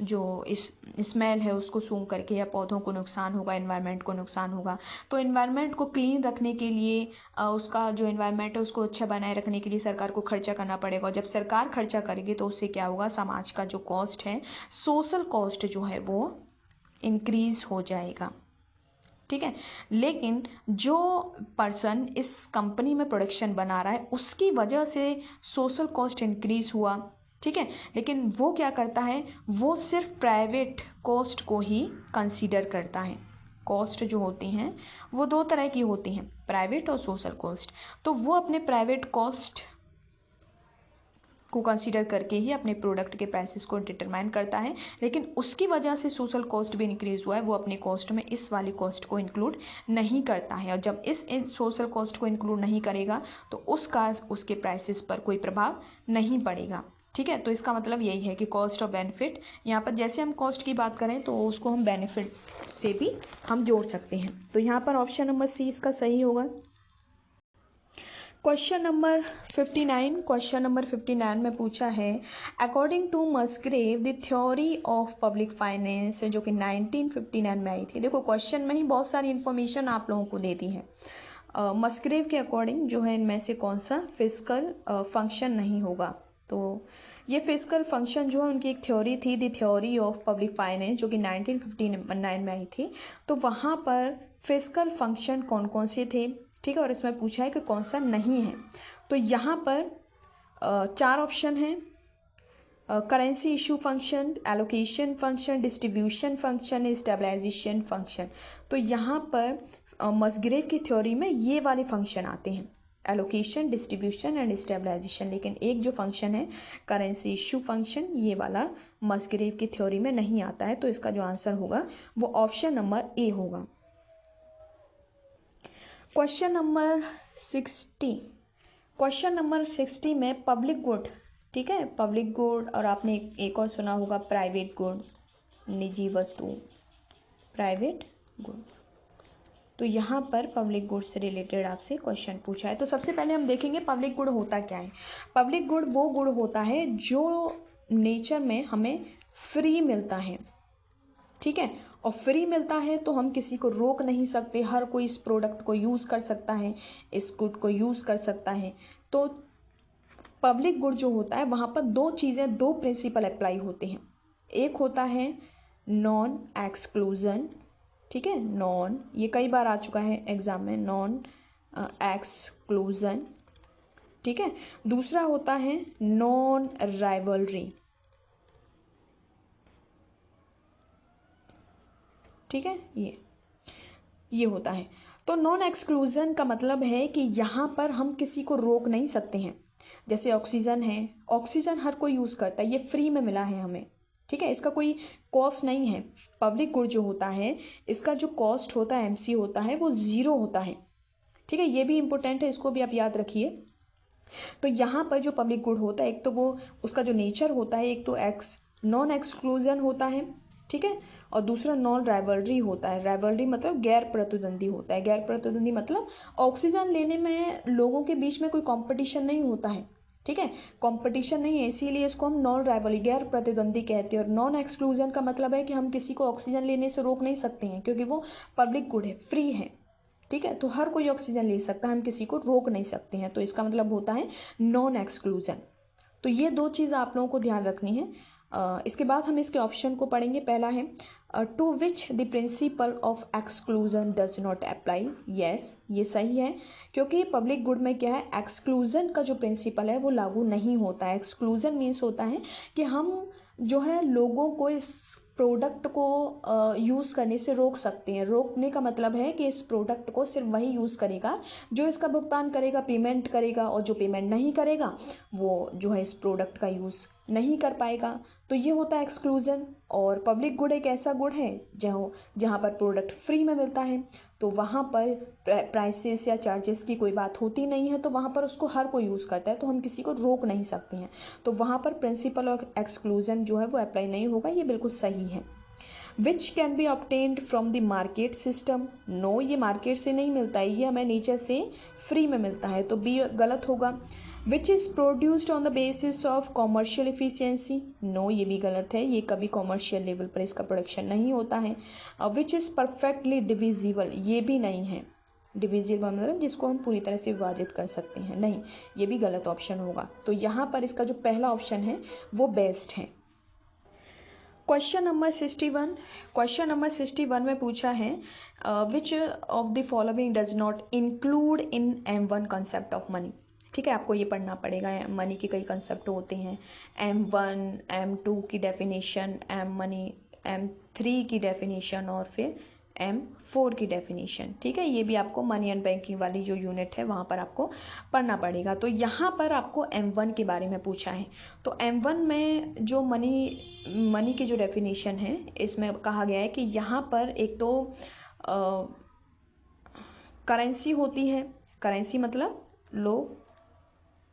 जो इस स्मेल है उसको सूंघ करके, या पौधों को नुकसान होगा, एनवायरनमेंट को नुकसान होगा। तो एनवायरनमेंट को क्लीन रखने के लिए, उसका जो एनवायरनमेंट है उसको अच्छा बनाए रखने के लिए सरकार को खर्चा करना पड़ेगा, और जब सरकार खर्चा करेगी तो उससे क्या होगा, समाज का जो कॉस्ट है, सोशल कॉस्ट जो है वो इंक्रीज हो जाएगा। ठीक है, लेकिन जो पर्सन इस कंपनी में प्रोडक्शन बना रहा है उसकी वजह से सोशल कॉस्ट इंक्रीज हुआ। ठीक है, लेकिन वो क्या करता है, वो सिर्फ प्राइवेट कॉस्ट को ही कंसीडर करता है। कॉस्ट जो होती हैं वो दो तरह की होती हैं, प्राइवेट और सोशल कॉस्ट। तो वो अपने प्राइवेट कॉस्ट को कंसीडर करके ही अपने प्रोडक्ट के प्राइसेस को डिटरमाइन करता है, लेकिन उसकी वजह से सोशल कॉस्ट भी इंक्रीज हुआ है, वो अपने कॉस्ट में इस वाली कॉस्ट को इंक्लूड नहीं करता है। और जब इस सोशल कॉस्ट को इंक्लूड नहीं करेगा तो उसका उसके प्राइसेस पर कोई प्रभाव नहीं पड़ेगा। ठीक है, तो इसका मतलब यही है कि कॉस्ट और बेनिफिट, यहाँ पर जैसे हम कॉस्ट की बात करें तो उसको हम बेनिफिट से भी हम जोड़ सकते हैं। तो यहाँ पर ऑप्शन नंबर सी इसका सही होगा। क्वेश्चन नंबर 59 में पूछा है, according to Musgrave the theory of public finance, जो कि 1959 में आई थी। देखो क्वेश्चन में ही बहुत सारी इंफॉर्मेशन आप लोगों को दे दी है। मस्ग्रेव के अकॉर्डिंग जो है इनमें से कौन सा फिस्कल फंक्शन नहीं होगा। तो ये फिस्कल फंक्शन जो है उनकी एक थ्योरी थी, the theory of public finance, जो कि 1959 में आई थी। तो वहाँ पर फिस्कल फंक्शन कौन कौन से थे, ठीक है, और इसमें पूछा है कि कौन सा नहीं है। तो यहाँ पर 4 ऑप्शन हैं, currency issue function, allocation function, distribution function, stabilisation function. तो यहाँ पर मस्ग्रेव की थ्योरी में ये वाले फंक्शन आते हैं, एलोकेशन, डिस्ट्रीब्यूशन एंड स्टेबलाइजेशन। लेकिन एक जो फंक्शन है करेंसी इशू फंक्शन, ये वाला मस्ग्रेव की थ्योरी में नहीं आता है। तो इसका जो आंसर होगा वो ऑप्शन नंबर ए होगा। क्वेश्चन नंबर 60 में पब्लिक गुड, ठीक है, पब्लिक गुड, और आपने एक और सुना होगा प्राइवेट गुड, निजी वस्तु, प्राइवेट गुड। तो यहाँ पर पब्लिक गुड से रिलेटेड आपसे क्वेश्चन पूछा है। तो सबसे पहले हम देखेंगे पब्लिक गुड होता क्या है। पब्लिक गुड वो गुड होता है जो नेचर में हमें फ्री मिलता है। ठीक है, और फ्री मिलता है तो हम किसी को रोक नहीं सकते, हर कोई इस प्रोडक्ट को यूज़ कर सकता है, इस गुड को यूज़ कर सकता है। तो पब्लिक गुड जो होता है वहाँ पर दो चीज़ें, दो प्रिंसिपल अप्लाई होते हैं। एक होता है नॉन एक्सक्लूजन, ठीक है, नॉन, ये कई बार आ चुका है एग्जाम में, नॉन एक्सक्लूजन, ठीक है। दूसरा होता है नॉन राइवलरी, ठीक है, ये होता है। तो नॉन एक्सक्लूजन का मतलब है कि यहाँ पर हम किसी को रोक नहीं सकते हैं। जैसे ऑक्सीजन है, ऑक्सीजन हर कोई यूज़ करता है, ये फ्री में मिला है हमें, ठीक है, इसका कोई कॉस्ट नहीं है। पब्लिक गुड जो होता है इसका जो कॉस्ट होता है, एमसी होता है, वो ज़ीरो होता है, ठीक है, ये भी इंपॉर्टेंट है, इसको भी आप याद रखिए। तो यहाँ पर जो पब्लिक गुड होता है, एक तो वो उसका जो नेचर होता है, एक तो नॉन एक्सक्लूजन होता है, ठीक है, और दूसरा नॉन राइवलरी होता है। राइवलरी मतलब गैर प्रतिद्वंदी होता है। गैर प्रतिद्वंदी मतलब ऑक्सीजन लेने में लोगों के बीच में कोई कंपटीशन नहीं होता है, ठीक है, कंपटीशन नहीं है, इसीलिए इसको हम नॉन राइवलरी, गैर प्रतिद्वंदी कहते हैं। और नॉन एक्सक्लूजन का मतलब है कि हम किसी को ऑक्सीजन लेने से रोक नहीं सकते हैं, क्योंकि वो पब्लिक गुड है, फ्री है, ठीक है, तो हर कोई ऑक्सीजन ले सकता है, हम किसी को रोक नहीं सकते हैं। तो इसका मतलब होता है नॉन एक्सक्लूजन। तो ये दो चीज़ आप लोगों को ध्यान रखनी है। इसके बाद हम इसके ऑप्शन को पढ़ेंगे। पहला है to which the principle of exclusion does not apply. Yes, ये सही है, क्योंकि पब्लिक गुड में क्या है, एक्सक्लूजन का जो प्रिंसिपल है वो लागू नहीं होता है। एक्सक्लूजन मीन्स होता है कि हम जो है लोगों को इस प्रोडक्ट को यूज़ करने से रोक सकते हैं। रोकने का मतलब है कि इस प्रोडक्ट को सिर्फ वही यूज़ करेगा जो इसका भुगतान करेगा, पेमेंट करेगा, और जो पेमेंट नहीं करेगा वो जो है इस प्रोडक्ट का यूज़ नहीं कर पाएगा। तो ये होता है एक्सक्लूजन। और पब्लिक गुड एक ऐसा गुड है जहाँ पर प्रोडक्ट फ्री में मिलता है, तो वहाँ पर प्राइसेस या चार्जेस की कोई बात होती नहीं है, तो वहाँ पर उसको हर कोई यूज़ करता है, तो हम किसी को रोक नहीं सकते हैं। तो वहाँ पर प्रिंसिपल ऑफ एक्सक्लूजन जो है वो अप्लाई नहीं होगा, ये बिल्कुल सही है। Which can be obtained from the market system, no ये मार्केट से नहीं मिलता है, ये हमें नेचर से फ्री में मिलता है, तो बी गलत होगा। Which is produced on the basis of commercial efficiency, no ये भी गलत है, ये कभी कॉमर्शियल लेवल पर इसका प्रोडक्शन नहीं होता है। विच इज़ परफेक्टली डिविजिबल, ये भी नहीं है, डिविजिबल मतलब जिसको हम पूरी तरह से विभाजित कर सकते हैं, नहीं, ये भी गलत ऑप्शन होगा। तो यहाँ पर इसका जो पहला ऑप्शन है वो बेस्ट है। क्वेश्चन नंबर 61, क्वेश्चन नंबर 61 में पूछा है which of the following does not include in M1 concept of money. ठीक है, आपको ये पढ़ना पड़ेगा, मनी के कई कंसेप्ट होते हैं, M1, M2 की डेफिनेशन, M3 की डेफिनेशन और फिर M4 की डेफिनेशन। ठीक है, ये भी आपको मनी एंड बैंकिंग वाली जो यूनिट है वहाँ पर आपको पढ़ना पड़ेगा। तो यहाँ पर आपको M1 के बारे में पूछा है, तो M1 में जो मनी की जो डेफिनेशन है इसमें कहा गया है कि यहाँ पर एक तो करेंसी होती है, करेंसी मतलब लोग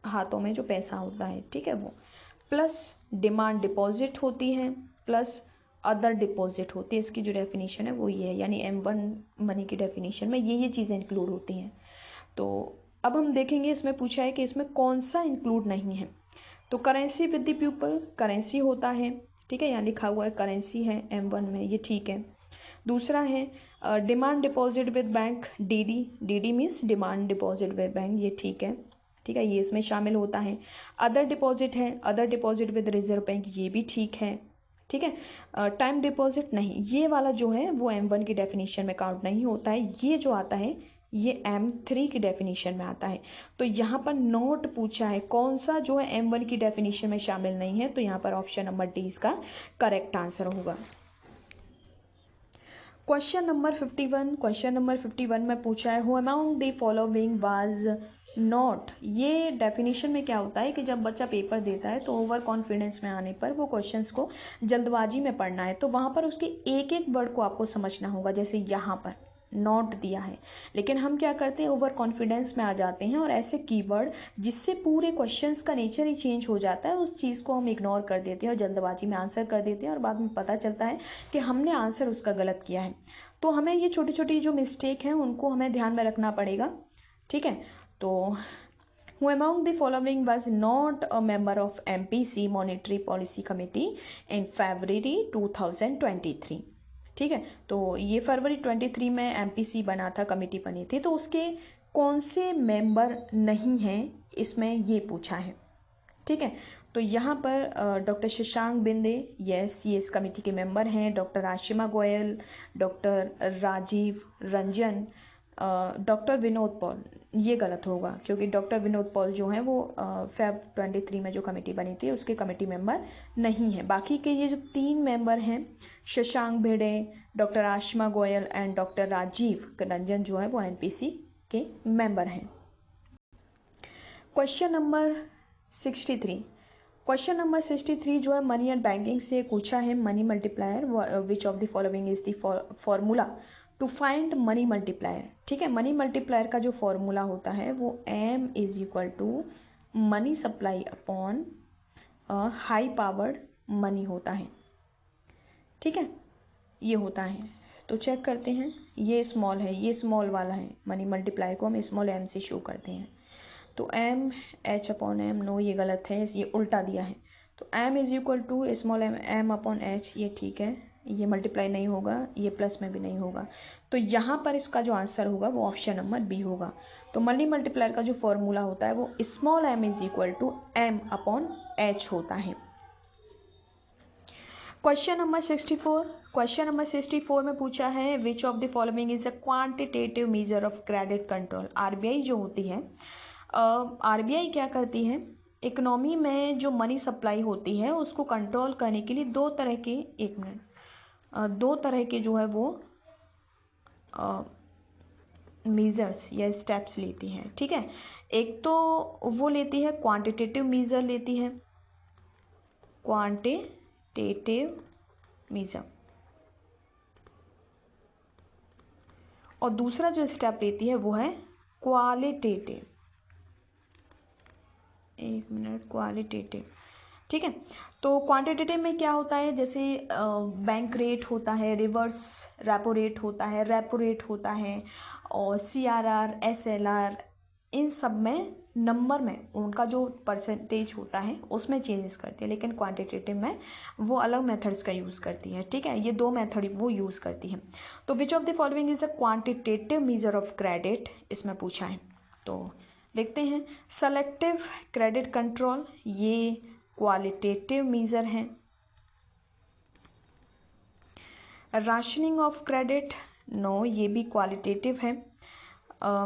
हाथों में जो पैसा होता है, ठीक है, वो प्लस डिमांड डिपॉजिट होती है प्लस अदर डिपॉजिट होती है। इसकी जो डेफिनेशन है वो ये है, यानी M1 मनी की डेफिनेशन में ये चीज़ें इंक्लूड होती हैं। तो अब हम देखेंगे इसमें पूछा है कि इसमें कौन सा इंक्लूड नहीं है। तो currency with the people, currency होता है, ठीक है, यहाँ लिखा हुआ है करेंसी है M1 में, ये ठीक है। दूसरा है demand deposit with bank, DD means demand deposit with bank, ये ठीक है, ठीक है, ये इसमें शामिल होता है। अदर डिपॉजिट है, other deposit with reserve bank, ये भी ठीक है, ठीक है। टाइम डिपॉजिट नहीं, ये वाला जो है वो M1 की डेफिनेशन में काउंट नहीं होता है, ये जो आता है ये M3 की डेफिनेशन में आता है। तो यहाँ पर नोट पूछा है कौन सा जो है M1 की डेफिनेशन में शामिल नहीं है, तो यहाँ पर ऑप्शन नंबर डी इसका करेक्ट आंसर होगा। क्वेश्चन नंबर 51, क्वेश्चन नंबर 51 में पूछा है who among the following was not, ये डेफिनेशन में क्या होता है कि जब बच्चा पेपर देता है तो ओवर कॉन्फिडेंस में आने पर वो क्वेश्चंस को जल्दबाजी में पढ़ना है, तो वहाँ पर उसके एक एक वर्ड को आपको समझना होगा। जैसे यहाँ पर नॉट दिया है, लेकिन हम क्या करते हैं ओवर कॉन्फिडेंस में आ जाते हैं और ऐसे कीवर्ड जिससे पूरे क्वेश्चंस का नेचर ही चेंज हो जाता है, उस चीज़ को हम इग्नोर कर देते हैं और जल्दबाजी में आंसर कर देते हैं और बाद में पता चलता है कि हमने आंसर उसका गलत किया है। तो हमें ये छोटी छोटी जो मिस्टेक हैं उनको हमें ध्यान में रखना पड़ेगा, ठीक है। तो who among the following was not a member of MPC Monetary Policy Committee in February 2023, ठीक है। तो ये फरवरी 23 में MPC बना था, कमेटी बनी थी, तो उसके कौन से मेंबर नहीं हैं इसमें ये पूछा है, ठीक है। तो यहाँ पर डॉक्टर शशांक बिंदे, यस, ये इस कमेटी के मेंबर हैं। Doctor Ashima Goyal, doctor Rajiv Ranjan, doctor Vinod Paul, ये गलत होगा क्योंकि डॉक्टर विनोद पॉल जो हैं वो फेब 23 में जो कमेटी बनी थी उसके कमेटी मेंबर नहीं है। बाकी के ये जो 3 मेंबर हैं, Shashank Bhide, doctor Ashima Goyal and doctor Rajiv Ranjan, जो है वो NPC के मेंबर हैं। क्वेश्चन नंबर 63, क्वेश्चन नंबर 63 जो है मनी एंड बैंकिंग से पूछा है। Money multiplier, which of the following is the formula to find money multiplier, ठीक है। मनी मल्टीप्लायर का जो फॉर्मूला होता है वो M is equal to money supply upon high powered money होता है, ठीक है, ये होता है। तो चेक करते हैं, ये स्मॉल है, ये स्मॉल वाला है, मनी मल्टीप्लायर को हम स्मॉल m से शो करते हैं। तो M H upon M, no ये गलत है, ये उल्टा दिया है। तो M is equal to small m upon H, ये ठीक है, ये मल्टीप्लाई नहीं होगा, ये प्लस में भी नहीं होगा। तो यहाँ पर इसका जो आंसर होगा वो ऑप्शन नंबर बी होगा। तो मनी मल्टीप्लायर का जो फॉर्मूला होता है वो small m is equal to M upon H होता है। क्वेश्चन नंबर 64, क्वेश्चन नंबर 64 में पूछा है which of the following is a quantitative measure of credit control. RBI जो होती है, RBI क्या करती है, इकोनॉमी में जो मनी सप्लाई होती है उसको कंट्रोल करने के लिए दो तरह के जो है वो मेजर्स या स्टेप्स लेती है, ठीक है। एक तो वो लेती है क्वांटिटेटिव मेजर लेती है, क्वांटिटेटिव मेजर, और दूसरा जो स्टेप लेती है वो है क्वालिटेटिव, एक मिनट, क्वालिटेटिव, ठीक है। तो क्वांटिटेटिव में क्या होता है, जैसे बैंक रेट होता है, रिवर्स रेपो रेट होता है, रेपो रेट होता है, और CRR, SLR, इन सब में नंबर में उनका जो परसेंटेज होता है उसमें चेंजेस करती है, लेकिन क्वांटिटेटिव में वो अलग मेथड्स का यूज़ करती है। ठीक है, ये दो मेथड वो यूज़ करती है। तो विच of the following is a quantitative measure of credit, इसमें पूछा है। तो देखते हैं, सेलेक्टिव क्रेडिट कंट्रोल, ये क्वालिटेटिव मेजर है। राशनिंग ऑफ क्रेडिट, नो, ये भी क्वालिटेटिव है।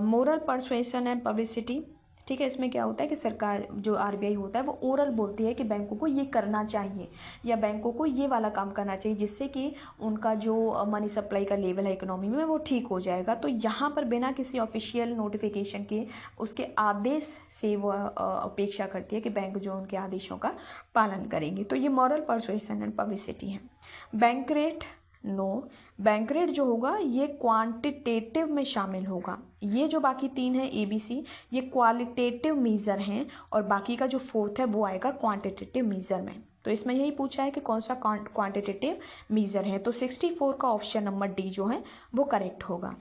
मोरल परसुएशन एंड पब्लिसिटी, ठीक है, इसमें क्या होता है कि सरकार जो RBI होता है वो ओरल बोलती है कि बैंकों को ये करना चाहिए या बैंकों को ये वाला काम करना चाहिए, जिससे कि उनका जो मनी सप्लाई का लेवल है इकोनॉमी में वो ठीक हो जाएगा। तो यहाँ पर बिना किसी ऑफिशियल नोटिफिकेशन के उसके आदेश से वो अपेक्षा करती है कि बैंक जो उनके आदेशों का पालन करेंगे। तो ये मॉरल परसुएशन एंड पब्लिसिटी है। Bank rate, no, bank rate जो होगा ये क्वांटिटेटिव में शामिल होगा। ये जो बाकी तीन है ABC, ये क्वालिटेटिव मेजर हैं, और बाकी का जो फोर्थ है वो आएगा क्वांटिटेटिव मेजर में। तो इसमें यही पूछा है कि कौन सा क्वांटिटेटिव मेजर है, तो 64 का ऑप्शन नंबर D जो है वो करेक्ट होगा।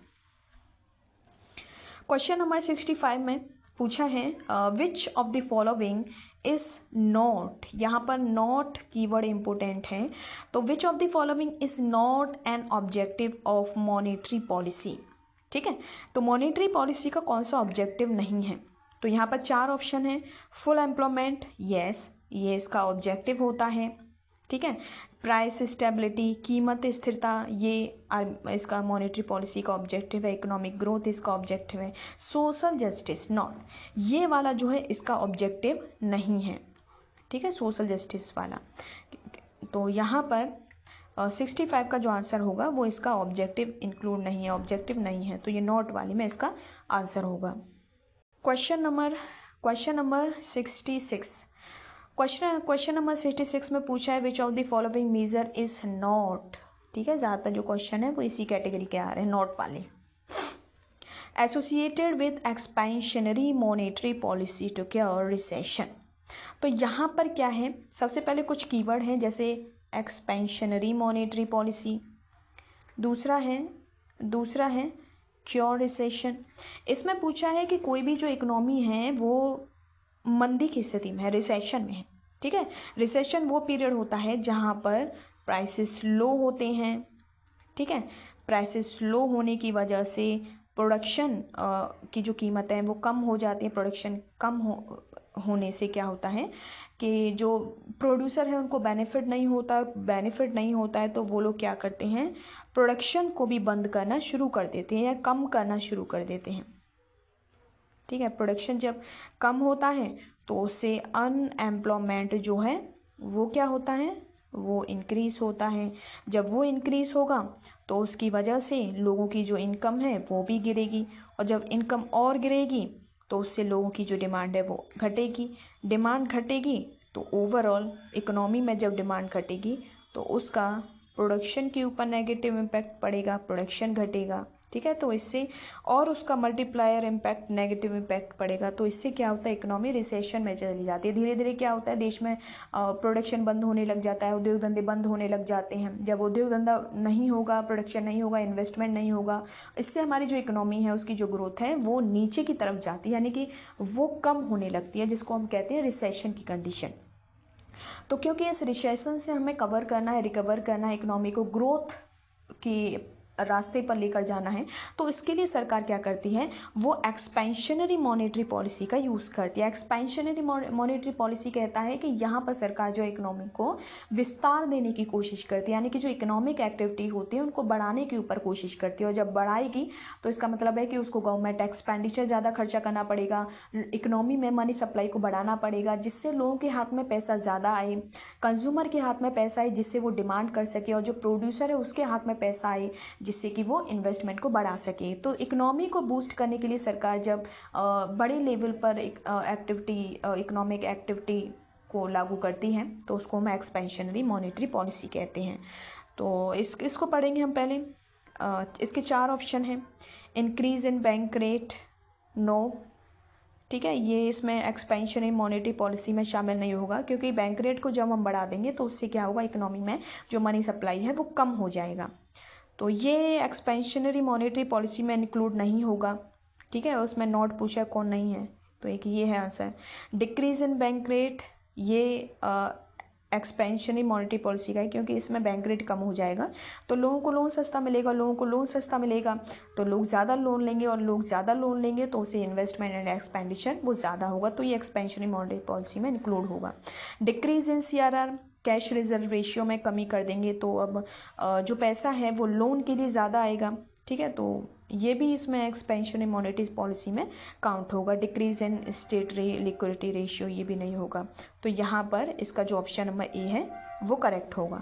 क्वेश्चन नंबर 65 में पूछा है which of the following is not, यहाँ पर नॉट कीवर्ड इंपोर्टेंट है। तो विच of the following is not an objective of monetary policy. ठीक है, तो मॉनेटरी पॉलिसी का कौन सा ऑब्जेक्टिव नहीं है। तो यहाँ पर 4 ऑप्शन है। फुल एम्प्लॉयमेंट, यस, ये इसका ऑब्जेक्टिव होता है। ठीक है, प्राइस स्टेबिलिटी, कीमत स्थिरता, ये इसका मॉनेटरी पॉलिसी का ऑब्जेक्टिव है। इकोनॉमिक ग्रोथ इसका ऑब्जेक्टिव है। सोशल जस्टिस, नॉट, ये वाला जो है इसका ऑब्जेक्टिव नहीं है। ठीक है, सोशल जस्टिस वाला। तो यहाँ पर 65 का जो आंसर होगा वो इसका ऑब्जेक्टिव इंक्लूड नहीं है, ऑब्जेक्टिव नहीं है, तो ये नॉट वाली में इसका आंसर होगा। क्वेश्चन नंबर 66, क्वेश्चन नंबर 66 में पूछा है which of the following measure is not. ठीक है, ज़्यादातर जो क्वेश्चन है वो इसी कैटेगरी के आ रहे हैं, नॉट वाले। Associated with expansionary monetary policy to cure recession. तो यहाँ पर क्या है, सबसे पहले कुछ कीवर्ड हैं, जैसे एक्सपेंशनरी मॉनेटरी पॉलिसी, दूसरा है क्योर रिसेशन। इसमें पूछा है कि कोई भी जो इकोनॉमी है वो मंदी की स्थिति में है, रिसेशन में है। ठीक है, रिसेशन वो पीरियड होता है जहाँ पर प्राइसेस लो होते हैं। ठीक है, प्राइसेस लो होने की वजह से प्रोडक्शन की जो कीमत है वो कम हो जाती है। प्रोडक्शन कम होने से क्या होता है कि जो प्रोड्यूसर है उनको बेनिफिट नहीं होता है, तो वो लोग क्या करते हैं, प्रोडक्शन को भी बंद करना शुरू कर देते हैं या कम करना शुरू कर देते हैं। ठीक है, प्रोडक्शन जब कम होता है तो उससे अनएम्प्लॉयमेंट जो है वो क्या होता है, वो इंक्रीज होता है। जब वो इंक्रीज होगा तो उसकी वजह से लोगों की जो इनकम है वो भी गिरेगी, और जब इनकम और गिरेगी तो उससे लोगों की जो डिमांड है वो घटेगी। डिमांड घटेगी तो ओवरऑल इकोनॉमी में जब डिमांड घटेगी तो उसका प्रोडक्शन के ऊपर नेगेटिव इम्पैक्ट पड़ेगा, प्रोडक्शन घटेगा। ठीक है, तो इससे और उसका मल्टीप्लायर इम्पैक्ट, नेगेटिव इम्पैक्ट पड़ेगा। तो इससे क्या होता है, इकोनॉमी रिसेशन में चली जाती है। धीरे धीरे क्या होता है, देश में प्रोडक्शन बंद होने लग जाता है, उद्योग धंधे बंद होने लग जाते हैं। जब उद्योग धंधा नहीं होगा, प्रोडक्शन नहीं होगा, इन्वेस्टमेंट नहीं होगा, इससे हमारी जो इकोनॉमी है उसकी जो ग्रोथ है वो नीचे की तरफ जाती है, यानी कि वो कम होने लगती है, जिसको हम कहते हैं रिसेशन की कंडीशन। तो क्योंकि इस रिसेशन से हमें कवर करना है, रिकवर करना है, इकोनॉमी को ग्रोथ की रास्ते पर लेकर जाना है, तो इसके लिए सरकार क्या करती है, वो एक्सपेंशनरी मॉनेटरी पॉलिसी का यूज़ करती है। एक्सपेंशनरी मॉनेटरी पॉलिसी कहता है कि यहाँ पर सरकार जो इकोनॉमी को विस्तार देने की कोशिश करती है, यानी कि जो इकोनॉमिक एक्टिविटी होती है उनको बढ़ाने के ऊपर कोशिश करती है। और जब बढ़ाएगी तो इसका मतलब है कि उसको गवर्नमेंट एक्सपेंडिचर ज़्यादा खर्चा करना पड़ेगा, इकोनॉमी में मनी सप्लाई को बढ़ाना पड़ेगा, जिससे लोगों के हाथ में पैसा ज़्यादा आए, कंज्यूमर के हाथ में पैसा आए जिससे वो डिमांड कर सके, और जो प्रोड्यूसर है उसके हाथ में पैसा आए जिससे कि वो इन्वेस्टमेंट को बढ़ा सके। तो इकोनॉमी को बूस्ट करने के लिए सरकार जब बड़े लेवल पर इकोनॉमिक एक्टिविटी को लागू करती है तो उसको हम एक्सपेंशनरी मॉनेटरी पॉलिसी कहते हैं। तो इसको पढ़ेंगे हम पहले। इसके 4 ऑप्शन हैं। Increase in bank rate, no. ठीक है, ये इसमें एक्सपेंशनरी मॉनेटरी पॉलिसी में शामिल नहीं होगा, क्योंकि बैंक रेट को जब हम बढ़ा देंगे तो उससे क्या होगा, इकोनॉमी में जो मनी सप्लाई है वो कम हो जाएगा। तो ये एक्सपेंशनरी मॉनेटरी पॉलिसी में इंक्लूड नहीं होगा। ठीक है, उसमें नॉट पूछा कौन नहीं है, तो एक ये है answer. Decrease in bank rate, ये एक्सपेंशनरी मॉनेटरी पॉलिसी का है, क्योंकि इसमें बैंक रेट कम हो जाएगा तो लोगों को लोन सस्ता मिलेगा, लोगों को लोन सस्ता मिलेगा तो लोग ज़्यादा लोन लेंगे, और लोग ज़्यादा लोन लेंगे तो उसे इन्वेस्टमेंट एंड एक्सपेंडिचर वो ज़्यादा होगा, तो ये एक्सपेंशनरी मॉनेटरी पॉलिसी में इंक्लूड होगा। Decrease in CRR, cash reserve ratio में कमी कर देंगे तो अब जो पैसा है वो लोन के लिए ज़्यादा आएगा। ठीक है, तो ये भी इसमें एक्सपेंशनरी मॉनेटरी पॉलिसी में काउंट होगा। Decrease in state liquidity ratio, ये भी नहीं होगा। तो यहाँ पर इसका जो ऑप्शन नंबर ए है वो करेक्ट होगा।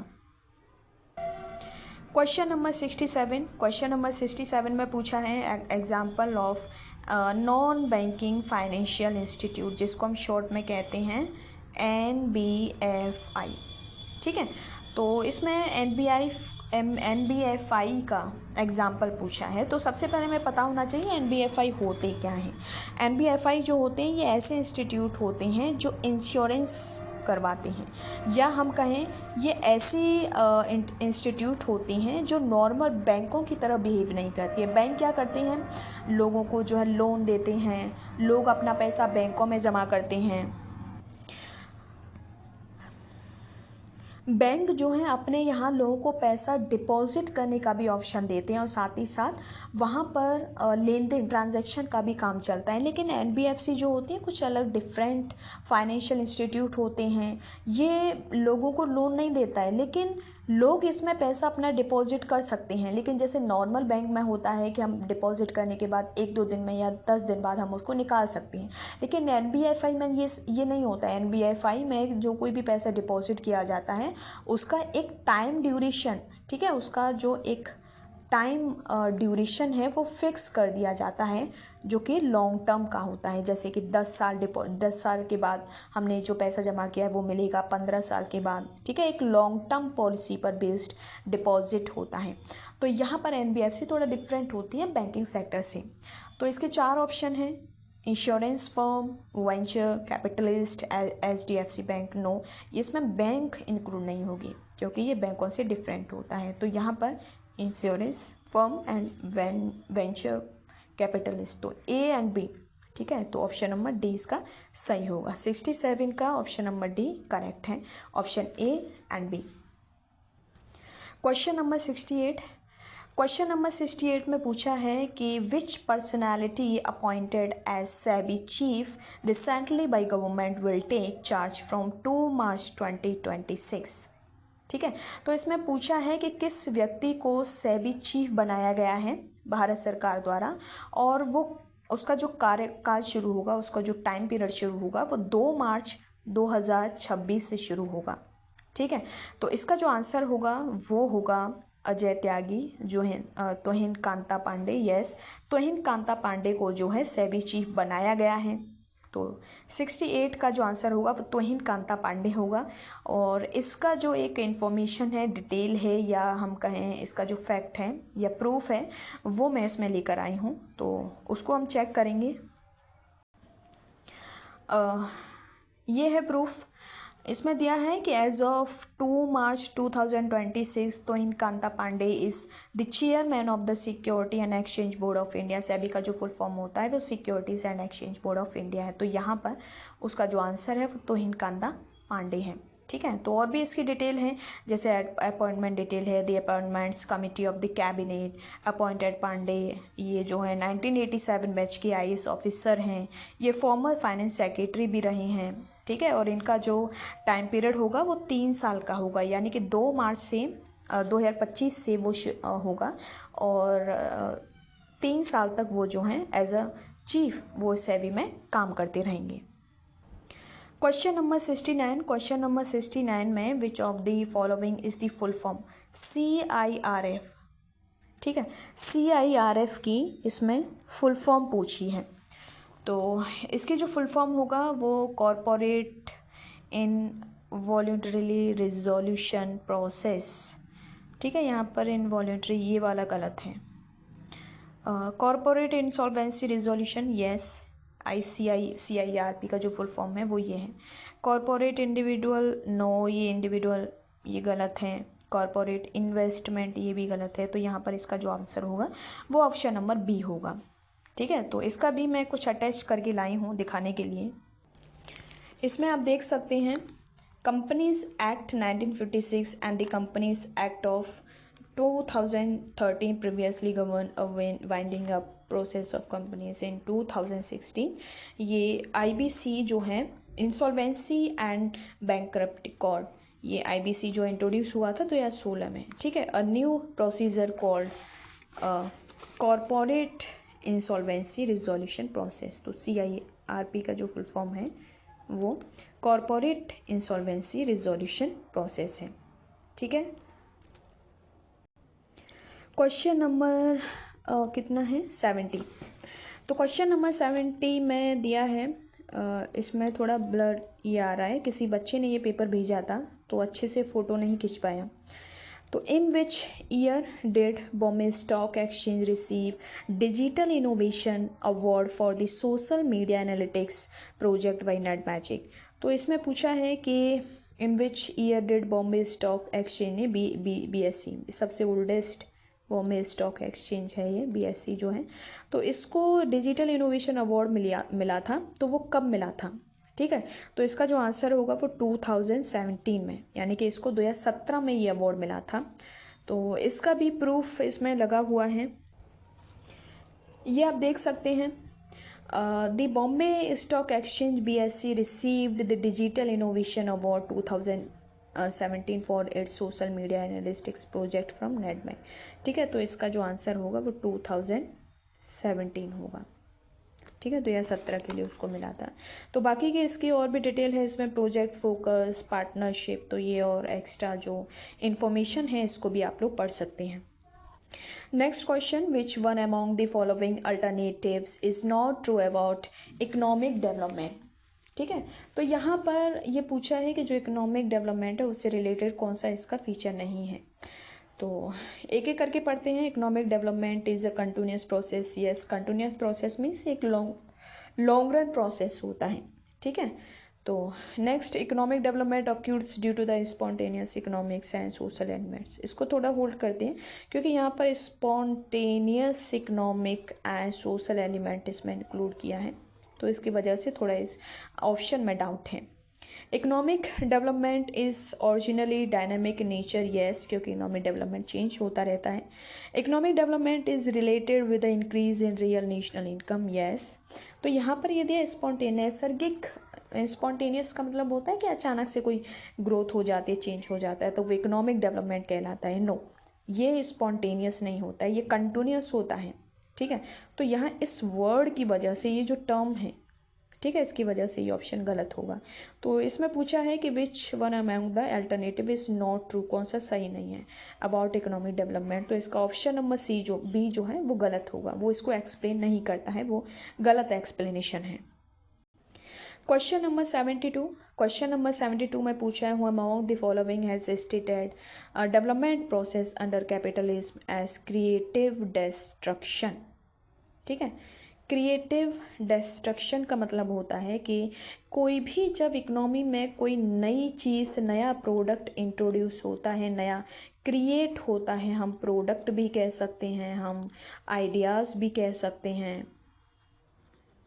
क्वेश्चन नंबर 67, क्वेश्चन नंबर 67 में पूछा है example of non banking financial institute, जिसको हम शॉर्ट में कहते हैं NBFI। ठीक है, तो इसमें NBFI का एग्जाम्पल पूछा है। तो सबसे पहले हमें पता होना चाहिए NBFI होते क्या हैं। NBFI जो होते हैं ये ऐसे इंस्टीट्यूट होते हैं जो इंश्योरेंस करवाते हैं, या हम कहें ये ऐसी इंस्टीट्यूट होती हैं जो नॉर्मल बैंकों की तरह बिहेव नहीं करती है। बैंक क्या करते हैं, लोगों को जो है लोन देते हैं, लोग अपना पैसा बैंकों में जमा करते हैं। बैंक जो है अपने यहाँ लोगों को पैसा डिपॉजिट करने का भी ऑप्शन देते हैं, और साथ ही साथ वहाँ पर लेन देन ट्रांजैक्शन का भी काम चलता है। लेकिन NBFC जो होती है कुछ अलग डिफरेंट फाइनेंशियल इंस्टीट्यूट होते हैं, ये लोगों को लोन नहीं देता है, लेकिन लोग इसमें पैसा अपना डिपॉजिट कर सकते हैं। लेकिन जैसे नॉर्मल बैंक में होता है कि हम डिपॉजिट करने के बाद 1-2 दिन में या 10 दिन बाद हम उसको निकाल सकते हैं, लेकिन NBFI में ये नहीं होता है। NBFI में जो कोई भी पैसा डिपॉजिट किया जाता है उसका एक टाइम ड्यूरेशन, ठीक है, उसका जो एक टाइम ड्यूरेशन है वो फिक्स कर दिया जाता है, जो कि लॉन्ग टर्म का होता है। जैसे कि 10 साल के बाद हमने जो पैसा जमा किया है वो मिलेगा 15 साल के बाद। ठीक है, एक लॉन्ग टर्म पॉलिसी पर बेस्ड डिपॉजिट होता है। तो यहाँ पर NBFC थोड़ा डिफरेंट होती है बैंकिंग सेक्टर से। तो इसके 4 ऑप्शन हैं, insurance firm, venture capitalist, HDFC bank. No, इसमें बैंक इंक्लूड नहीं होगी क्योंकि ये बैंकों से डिफरेंट होता है। तो यहाँ पर insurance firm and venture capitalist, तो A एंड B। ठीक है, तो ऑप्शन नंबर डी इसका सही होगा। 67 का ऑप्शन नंबर डी करेक्ट है, option A and B। Question number 68, question number 68 में पूछा है कि which personality appointed as SEBI chief recently by government will take charge from 2 March 2026। ठीक है, तो इसमें पूछा है कि किस व्यक्ति को सेबी चीफ बनाया गया है भारत सरकार द्वारा, और वो उसका जो कार्यकाल शुरू होगा, उसका जो टाइम पीरियड शुरू होगा वो 2 मार्च 2026 से शुरू होगा। ठीक है, तो इसका जो आंसर होगा वो होगा अजय त्यागी, जो है तोहिन कांता पांडे। यस, तोहिन कांता पांडे को जो है सेबी चीफ बनाया गया है। तो 68 का जो आंसर होगा वो तोहिन कांता पांडे होगा। और इसका जो एक इन्फॉर्मेशन है, डिटेल है, या हम कहें इसका जो फैक्ट है या प्रूफ है, वो मैं इसमें लेकर आई हूँ, तो उसको हम चेक करेंगे। ये है प्रूफ, इसमें दिया है कि as of 2 March 2026 Tuhin Kanta Pandey is the chairman of the security and exchange board of India. SEBI का जो फुल फॉर्म होता है वो securities and exchange board of India है। तो यहाँ पर उसका जो आंसर है वो तोहिन कांता पांडे है। ठीक है, तो और भी इसकी डिटेल है, जैसे अपॉइंटमेंट डिटेल है, the appointments committee of the cabinet appointed Pandey, ये जो है 1987 बैच के IAS ऑफिसर हैं, ये फॉर्मर फाइनेंस सेक्रेटरी भी रहे हैं। ठीक है, और इनका जो टाइम पीरियड होगा वो 3 साल का होगा, यानी कि 2 मार्च से 2025 से वो होगा, और 3 साल तक वो जो हैं एज अ चीफ वो सेबी में काम करते रहेंगे। क्वेश्चन नंबर 69, क्वेश्चन नंबर 69 में विच of the following is the full form CIRF। ठीक है, CIRF की इसमें फुल फॉर्म पूछी है, तो इसकी जो फुल फॉर्म होगा वो कॉरपोरेट इन वॉल्यूंटरीली रिजोल्यूशन प्रोसेस। ठीक है, यहाँ पर इनवॉल्यूंटरी ये वाला गलत है, corporate insolvency resolution. Yes, ICICIRP का जो फुल फॉर्म है वो ये है। कॉरपोरेट इंडिविजुअल, नो, ये इंडिविजुअल ये गलत है। कॉरपोरेट इन्वेस्टमेंट ये भी गलत है। तो यहाँ पर इसका जो आंसर होगा वो ऑप्शन नंबर बी होगा। ठीक है, तो इसका भी मैं कुछ अटैच करके लाई हूँ दिखाने के लिए। इसमें आप देख सकते हैं companies act 1956 and the companies act of 2013 previously governed a winding up process of companies in 2016। ये IBC जो है इंसॉल्वेंसी एंड बैंकरप्टी कोड, ये IBC जो इंट्रोड्यूस हुआ था 2016 में। ठीक है, a new procedure called corporate insolvency resolution process. तो CIRP का जो फुल फॉर्म है वो कॉरपोरेट इंसॉल्वेंसी रिजोल्यूशन प्रोसेस है। ठीक है, क्वेश्चन नंबर कितना है 70। तो क्वेश्चन नंबर 70 में दिया है, इसमें थोड़ा ब्लर ये आ रहा है, किसी बच्चे ने ये पेपर भेजा था तो अच्छे से फ़ोटो नहीं खींच पाया। तो in which year did Bombay stock exchange receive digital innovation award for the social media analytics project by net magic. तो इसमें पूछा है कि in which year did Bombay stock exchange ने BSE सबसे ओल्डेस्ट बॉम्बे स्टॉक एक्सचेंज है ये, BSE जो है, तो इसको डिजिटल इनोवेशन अवार्ड मिला था। तो वो कब मिला था? ठीक है, तो इसका जो आंसर होगा वो 2017 में, यानी कि इसको 2017 में ये अवार्ड मिला था। तो इसका भी प्रूफ इसमें लगा हुआ है, ये आप देख सकते हैं। The Bombay stock exchange BSE received the digital innovation award 2017 for its social media analytics project from netbank. ठीक है, तो इसका जो आंसर होगा वो 2017 होगा। ठीक है, 2017 के लिए उसको मिला था। तो बाकी की इसकी और भी डिटेल है इसमें, प्रोजेक्ट फोकस, पार्टनरशिप, तो ये और एक्स्ट्रा जो इन्फॉर्मेशन है इसको भी आप लोग पढ़ सकते हैं। Next question, which one among the following alternatives is not true about economic development. ठीक है, तो यहाँ पर ये पूछा है कि जो इकोनॉमिक डेवलपमेंट है उससे रिलेटेड कौन सा इसका फीचर नहीं है। तो एक एक करके पढ़ते हैं। Economic development is a continuous process. Yes, continuous process means एक लॉन्ग रन प्रोसेस होता है। ठीक है, तो next, economic development occurs due to the spontaneous economics and social elements. इसको थोड़ा होल्ड करते हैं क्योंकि यहाँ पर spontaneous economic and social element इसमें इंक्लूड किया है, तो इसकी वजह से थोड़ा इस ऑप्शन में डाउट है। Economic development is originally dynamic nature. Yes, क्योंकि इकोनॉमिक डेवलपमेंट चेंज होता रहता है। Economic development is related with the increase in real national income. Yes, तो यहाँ पर ये दिया स्पॉन्टेनियस, नैसर्गिक। स्पॉन्टेनियस का मतलब होता है कि अचानक से कोई ग्रोथ हो जाती है, चेंज हो जाता है, तो वो इकोनॉमिक डेवलपमेंट कहलाता है। नो, ये स्पॉन्टेनियस नहीं होता है, ये कंटिन्यूस होता है। ठीक है, तो यहाँ इस वर्ड की वजह से ये जो टर्म है, ठीक है, इसकी वजह से ये ऑप्शन गलत होगा। तो इसमें पूछा है कि which one among the alternative is not true, कौन सा सही नहीं है अबाउट इकोनॉमिक डेवलपमेंट। तो इसका ऑप्शन नंबर सी जो बी जो है वो गलत होगा, वो इसको एक्सप्लेन नहीं करता है, वो गलत एक्सप्लेनेशन है। Question number 72। क्वेश्चन नंबर 72 में पूछा है who among the following has stated development process under capitalism as creative destruction. ठीक है, क्रिएटिव डिस्ट्रक्शन का मतलब होता है कि कोई भी जब इकोनॉमी में कोई नई चीज़, नया प्रोडक्ट इंट्रोड्यूस होता है, नया क्रिएट होता है, हम प्रोडक्ट भी कह सकते हैं, हम आइडियाज़ भी कह सकते हैं,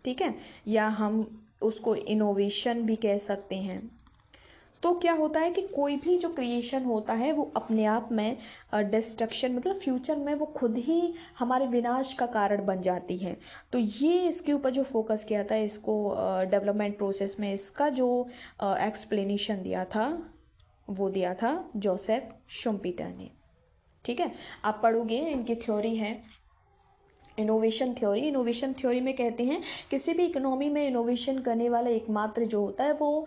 ठीक है, या हम उसको इनोवेशन भी कह सकते हैं। तो क्या होता है कि कोई भी जो क्रिएशन होता है वो अपने आप में डिस्ट्रक्शन, मतलब फ्यूचर में वो खुद ही हमारे विनाश का कारण बन जाती है। तो ये इसके ऊपर जो फोकस किया था, इसको डेवलपमेंट प्रोसेस में इसका जो एक्सप्लेनेशन दिया था वो दिया था जोसेफ शुम्पीटर ने। ठीक है, आप पढ़ोगे, इनकी थ्योरी है इनोवेशन थ्योरी। इनोवेशन थ्योरी में कहते हैं किसी भी इकोनॉमी में इनोवेशन करने वाला एकमात्र जो होता है वो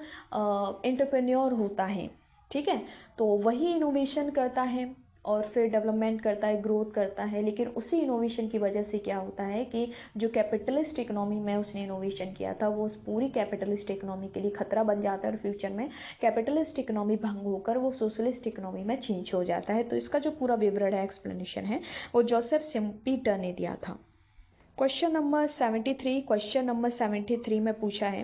एंटरप्रेन्योर होता है। ठीक है, तो वही इनोवेशन करता है और फिर डेवलपमेंट करता है, ग्रोथ करता है। लेकिन उसी इनोवेशन की वजह से क्या होता है कि जो कैपिटलिस्ट इकोनॉमी में उसने इनोवेशन किया था वो उस पूरी कैपिटलिस्ट इकोनॉमी के लिए खतरा बन जाता है और फ्यूचर में कैपिटलिस्ट इकोनॉमी भंग होकर वो सोशलिस्ट इकोनॉमी में चेंज हो जाता है। तो इसका जो पूरा विवरण है, एक्सप्लेनेशन है, वो जोसेफ शुम्पीटर ने दिया था। क्वेश्चन नंबर 73 में पूछा है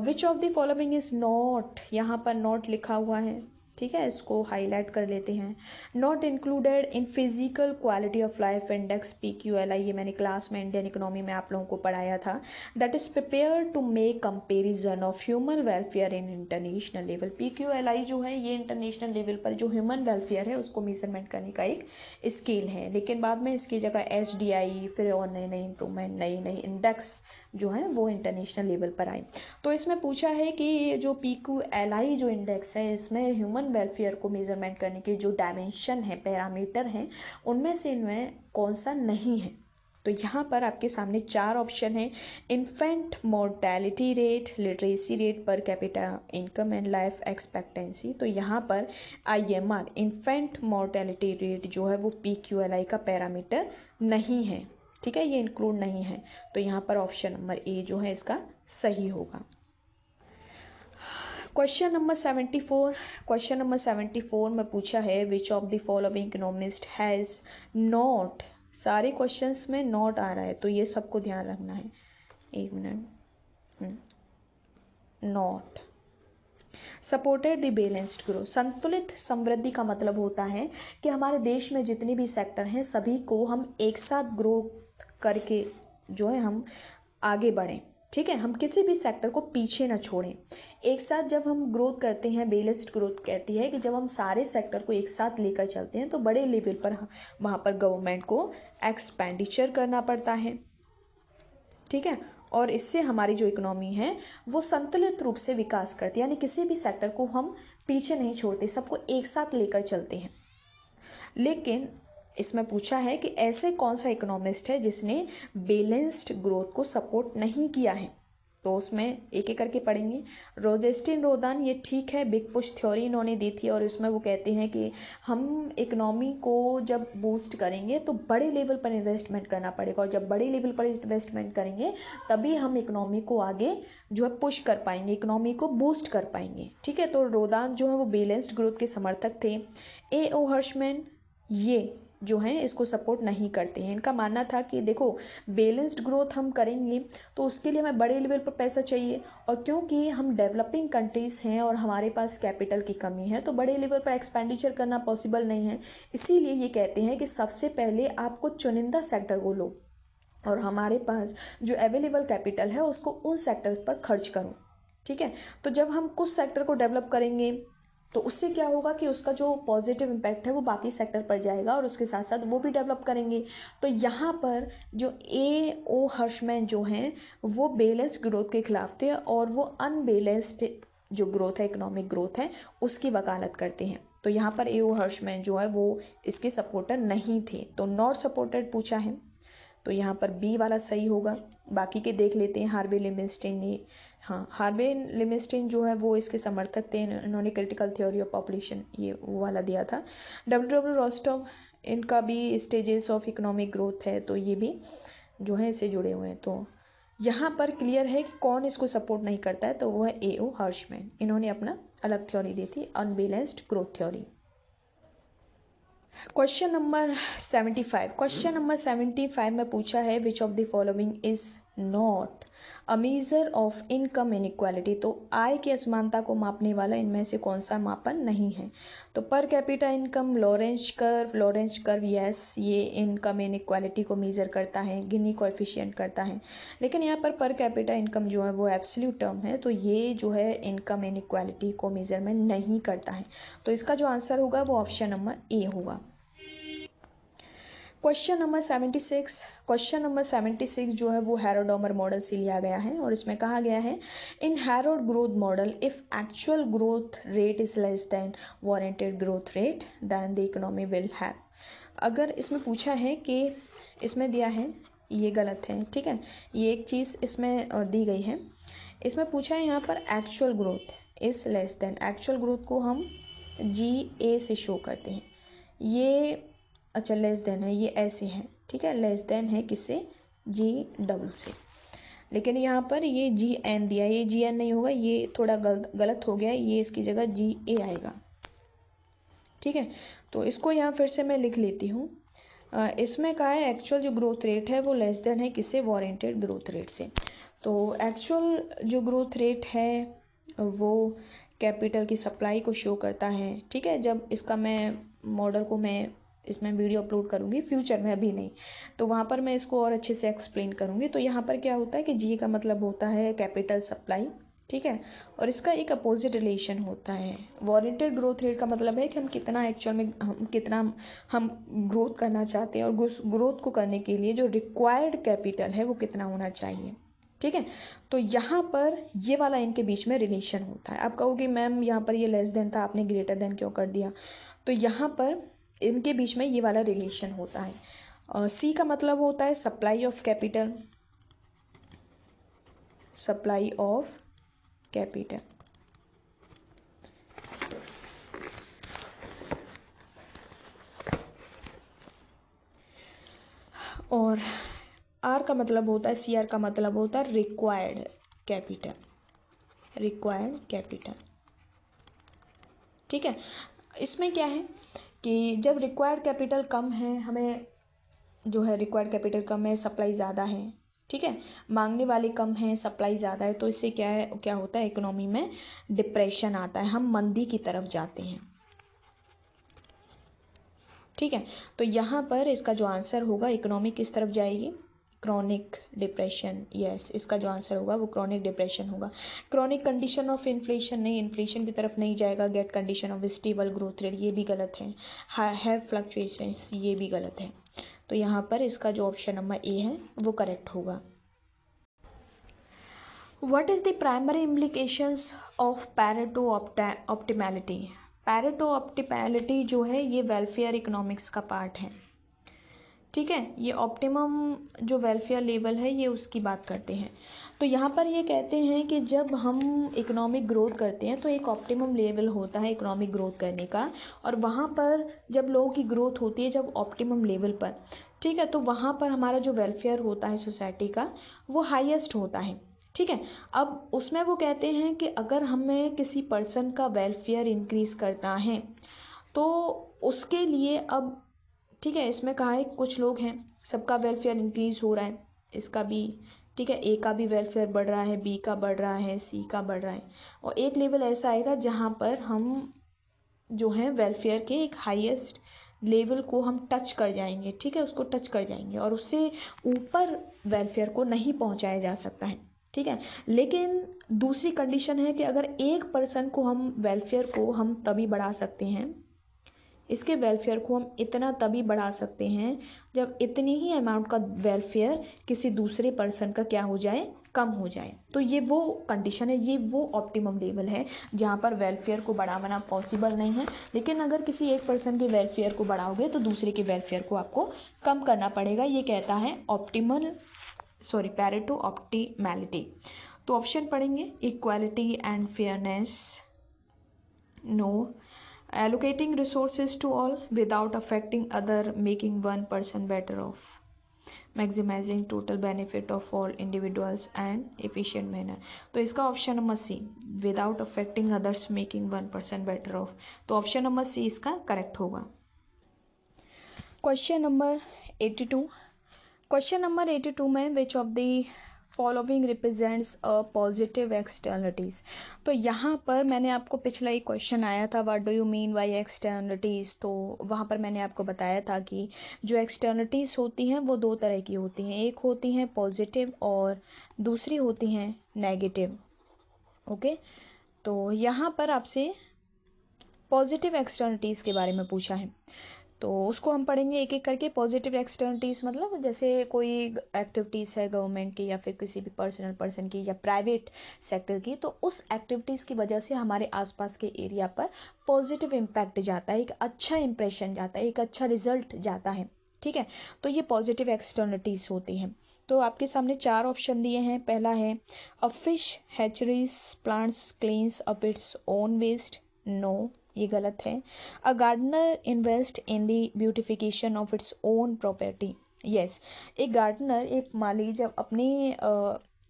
which of the following is not, यहाँ पर नॉट लिखा हुआ है, ठीक है, इसको हाईलाइट कर लेते हैं। Not included in physical quality of life index PQLI, ये मैंने क्लास में इंडियन इकोनॉमी में आप लोगों को पढ़ाया था। That is prepare to make comparison of human welfare in international level. PQLI जो है ये इंटरनेशनल लेवल पर जो ह्यूमन वेलफेयर है उसको मेजरमेंट करने का एक स्केल है, लेकिन बाद में इसकी जगह HDI फिर और नई नई इम्प्रूवमेंट नई नई इंडेक्स जो है वो इंटरनेशनल लेवल पर आई। तो इसमें पूछा है कि ये जो PQLI जो इंडेक्स है इसमें ह्यूमन वेलफेयर को मेजरमेंट करने के जो डायमेंशन है, पैरामीटर हैं, उनमें से इनमें कौन सा नहीं है। तो यहाँ पर आपके सामने 4 ऑप्शन है। Infant mortality rate, literacy rate, per capita income and life expectancy. तो यहाँ पर IMR इन्फेंट मोर्टेलिटी रेट जो है वो PQLI का पैरामीटर नहीं है, ठीक है, ये इंक्लूड नहीं है। तो यहाँ पर ऑप्शन नंबर ए जो है इसका सही होगा। क्वेश्चन नंबर 74 में पूछा है which of the following economist has not, सारे क्वेश्चंस में नॉट आ रहा है तो ये सबको ध्यान रखना है। एक minute, not supported the balanced growth. संतुलित समृद्धि का मतलब होता है कि हमारे देश में जितने भी सेक्टर हैं सभी को हम एक साथ ग्रो करके जो है हम आगे बढ़ें, ठीक है, हम किसी भी सेक्टर को पीछे ना छोड़ें। एक साथ जब हम ग्रोथ करते हैं, बैलेंस्ड ग्रोथ कहती है कि जब हम सारे सेक्टर को एक साथ लेकर चलते हैं तो बड़े लेवल पर वहाँ पर गवर्नमेंट को एक्सपेंडिचर करना पड़ता है, ठीक है, और इससे हमारी जो इकोनॉमी है वो संतुलित रूप से विकास करती है, यानी किसी भी सेक्टर को हम पीछे नहीं छोड़ते, सबको एक साथ लेकर चलते हैं। लेकिन इसमें पूछा है कि ऐसे कौन सा इकोनॉमिस्ट है जिसने बैलेंस्ड ग्रोथ को सपोर्ट नहीं किया है। तो उसमें एक एक करके पढ़ेंगे। रोजेस्टिन रोदान, ये ठीक है, बिग पुश थ्योरी इन्होंने दी थी और इसमें वो कहते हैं कि हम इकोनॉमी को जब बूस्ट करेंगे तो बड़े लेवल पर इन्वेस्टमेंट करना पड़ेगा और जब बड़े लेवल पर इन्वेस्टमेंट करेंगे तभी हम इकोनॉमी को आगे जो है पुश कर पाएंगे, इकोनॉमी को बूस्ट कर पाएंगे, ठीक है। तो रोदान जो है वो बैलेंस्ड ग्रोथ के समर्थक थे। A.O. हर्शमैन ये जो हैं इसको सपोर्ट नहीं करते हैं। इनका मानना था कि देखो बैलेंस्ड ग्रोथ हम करेंगे तो उसके लिए हमें बड़े लेवल पर पैसा चाहिए और क्योंकि हम डेवलपिंग कंट्रीज हैं और हमारे पास कैपिटल की कमी है तो बड़े लेवल पर एक्सपेंडिचर करना पॉसिबल नहीं है। इसीलिए ये कहते हैं कि सबसे पहले आपको चुनिंदा सेक्टर को लो और हमारे पास जो अवेलेबल कैपिटल है उसको उन सेक्टर्स पर खर्च करो, ठीक है। तो जब हम कुछ सेक्टर को डेवलप करेंगे तो उससे क्या होगा कि उसका जो पॉजिटिव इम्पैक्ट है वो बाकी सेक्टर पर जाएगा और उसके साथ साथ वो भी डेवलप करेंगे। तो यहाँ पर जो A.O. हर्शमैन जो हैं वो बैलेंस्ड ग्रोथ के खिलाफ थे और वो अनबैलेंस्ड जो ग्रोथ है, इकोनॉमिक ग्रोथ है, उसकी वकालत करते हैं। तो यहाँ पर A.O. हर्शमैन जो है वो इसके सपोर्टर नहीं थे, तो नॉट सपोर्टेड पूछा है, तो यहाँ पर बी वाला सही होगा। बाकी के देख लेते हैं। हार्वे लिविंगस्टीन ने, हाँ, हार्वे लिविंगस्टीन जो है वो इसके समर्थक थे, इन्होंने क्रिटिकल थ्योरी ऑफ पॉपुलेशन ये वो वाला दिया था। W.W. रोस्टोव, इनका भी स्टेजेस ऑफ इकोनॉमिक ग्रोथ है, तो ये भी जो है इससे जुड़े हुए हैं। तो यहाँ पर क्लियर है कि कौन इसको सपोर्ट नहीं करता है, तो वो है A.O. हर्शमैन, इन्होंने अपना अलग थ्योरी दी थी, unbalanced growth theory. Question number 75 में पूछा है which of the following is not a measure of income inequality. तो आय की असमानता को मापने वाला इनमें से कौन सा मापन नहीं है। तो per capita income, Lorentz curve yes, ये इनकम इनइक्वालिटी को मेजर करता है, गिनी कोएफिशिएंट करता है, लेकिन यहाँ पर कैपिटा इनकम जो है वो एब्सोल्यूट टर्म है, तो ये जो है इनकम इनइक्वालिटी को मेजरमेंट नहीं करता है। तो इसका जो आंसर होगा वो ऑप्शन नंबर ए होगा। क्वेश्चन नंबर 76 जो है वो हैरोड-डॉमर मॉडल से लिया गया है और इसमें कहा गया है in Harrod growth model if actual growth rate is less than warranted growth rate then the economy will have. अगर इसमें पूछा है कि इसमें दिया है, ये गलत है, ठीक है, ये एक चीज़ इसमें दी गई है। इसमें पूछा है यहाँ पर actual growth is less then, actual growth को हम GA से शो करते हैं, ये अच्छा लेस देन है, ये ऐसे है, ठीक है, लेस देन है किससे, GW से, लेकिन यहाँ पर ये GN दिया, ये GN नहीं होगा, ये थोड़ा गलत हो गया, ये इसकी जगह GA आएगा, ठीक है। तो इसको यहाँ फिर से मैं लिख लेती हूँ। इसमें कहा है एक्चुअल जो ग्रोथ रेट है वो लेस देन है किससे, वारंटेड ग्रोथ रेट से। तो एक्चुअल जो ग्रोथ रेट है वो कैपिटल की सप्लाई को शो करता है, ठीक है। जब इसका मैं मॉडल को मैं इसमें वीडियो अपलोड करूँगी फ्यूचर में, अभी नहीं, तो वहाँ पर मैं इसको और अच्छे से एक्सप्लेन करूँगी। तो यहाँ पर क्या होता है कि जी का मतलब होता है कैपिटल सप्लाई, ठीक है, और इसका एक अपोजिट रिलेशन होता है। वारंटेड ग्रोथ रेट का मतलब है कि हम कितना एक्चुअल में हम ग्रोथ करना चाहते हैं, और ग्रोथ को करने के लिए जो रिक्वायर्ड कैपिटल है वो कितना होना चाहिए, ठीक है। तो यहाँ पर ये वाला इनके बीच में रिलेशन होता है। आप कहोगे मैम यहाँ पर ये लेस देन था, आपने ग्रेटर देन क्यों कर दिया, तो यहाँ पर इनके बीच में ये वाला रिलेशन होता है। सी का मतलब होता है supply of capital, supply of capital, और आर का मतलब होता है, सी आर का मतलब होता है रिक्वायर्ड कैपिटल, रिक्वायर्ड कैपिटल, ठीक है। इसमें क्या है कि जब रिक्वायर्ड कैपिटल कम है, हमें जो है रिक्वायर्ड कैपिटल कम है, सप्लाई ज़्यादा है, ठीक है, मांगने वाले कम हैं, सप्लाई ज़्यादा है, तो इससे क्या है, क्या होता है, इकोनॉमी में डिप्रेशन आता है, हम मंदी की तरफ जाते हैं, ठीक है। तो यहाँ पर इसका जो आंसर होगा, इकोनॉमी किस तरफ जाएगी, क्रॉनिक डिप्रेशन, यस, इसका जो आंसर होगा वो क्रॉनिक डिप्रेशन होगा। क्रॉनिक कंडीशन ऑफ इन्फ्लेशन नहीं, इन्फ्लेशन की तरफ नहीं जाएगा। Get condition of stable growth rate, ये भी गलत है। हैव फ्लक्चुएशंस, ये भी गलत है। तो यहाँ पर इसका जो ऑप्शन नंबर ए है वो करेक्ट होगा। What is the primary implications of Pareto optimality. Pareto optimality जो है ये वेलफेयर इकोनॉमिक्स का पार्ट है, ठीक है। ये ऑप्टिमम जो वेलफेयर लेवल है ये उसकी बात करते हैं। तो यहाँ पर ये कहते हैं कि जब हम इकोनॉमिक ग्रोथ करते हैं तो एक ऑप्टिमम लेवल होता है इकोनॉमिक ग्रोथ करने का, और वहाँ पर जब लोगों की ग्रोथ होती है जब ऑप्टिमम लेवल पर, ठीक है, तो वहाँ पर हमारा जो वेलफेयर होता है सोसाइटी का वो हाईएस्ट होता है, ठीक है। अब उसमें वो कहते हैं कि अगर हमें किसी पर्सन का वेलफेयर इंक्रीज करना है तो उसके लिए अब, ठीक है, इसमें कहा है कुछ लोग हैं सबका वेलफेयर इंक्रीज हो रहा है, इसका भी, ठीक है, ए का भी वेलफेयर बढ़ रहा है, बी का बढ़ रहा है, सी का बढ़ रहा है, और एक लेवल ऐसा आएगा जहाँ पर हम जो है वेलफेयर के एक हाईएस्ट लेवल को हम टच कर जाएंगे, ठीक है, उसको टच कर जाएंगे, और उससे ऊपर वेलफेयर को नहीं पहुंचाया जा सकता है, ठीक है। लेकिन दूसरी कंडीशन है कि अगर एक पर्सन को हम वेलफेयर को हम तभी बढ़ा सकते हैं, इसके वेलफेयर को हम इतना तभी बढ़ा सकते हैं जब इतनी ही अमाउंट का वेलफेयर किसी दूसरे पर्सन का क्या हो जाए, कम हो जाए। तो ये वो कंडीशन है, ये वो ऑप्टिमम लेवल है जहाँ पर वेलफेयर को बढ़ाना पॉसिबल नहीं है। लेकिन अगर किसी एक पर्सन के वेलफेयर को बढ़ाओगे तो दूसरे के वेलफेयर को आपको कम करना पड़ेगा। ये कहता है पैरेटो ऑप्टिमैलिटी। तो ऑप्शन पढ़ेंगे, equality and fairness, no. Allocating resources to all without affecting other, making one person better off, maximizing total benefit of all individuals and efficient manner। तो इसका option number C, without affecting others making one person better off, तो ऑप्शन नंबर सी इसका करेक्ट होगा। Question number 82। क्वेश्चन नंबर 82 में विच of the following represents a positive externalities. तो यहाँ पर मैंने आपको पिछला एक क्वेश्चन आया था, what do you mean by externalities, तो वहाँ पर मैंने आपको बताया था कि जो एक्सटर्नलिटीज होती हैं वो दो तरह की होती हैं, एक होती हैं पॉजिटिव और दूसरी होती हैं नेगेटिव, ओके। तो यहाँ पर आपसे पॉजिटिव एक्सटर्नलिटीज के बारे में पूछा है, तो उसको हम पढ़ेंगे एक एक करके। पॉजिटिव एक्सटर्नलिटीज मतलब जैसे कोई एक्टिविटीज़ है गवर्नमेंट की या फिर किसी भी पर्सन की या प्राइवेट सेक्टर की, तो उस एक्टिविटीज़ की वजह से हमारे आसपास के एरिया पर पॉजिटिव इम्पैक्ट जाता है, एक अच्छा इंप्रेशन जाता है, एक अच्छा रिजल्ट जाता है, ठीक है। तो ये पॉजिटिव एक्सटर्नलिटीज़ होती हैं। तो आपके सामने चार ऑप्शन दिए हैं। पहला है a fish hatcheries plants cleans up its own waste, no, ये गलत है। A gardener invest in the beautification of its own property, yes. एक गार्डनर, एक माली जब अपनी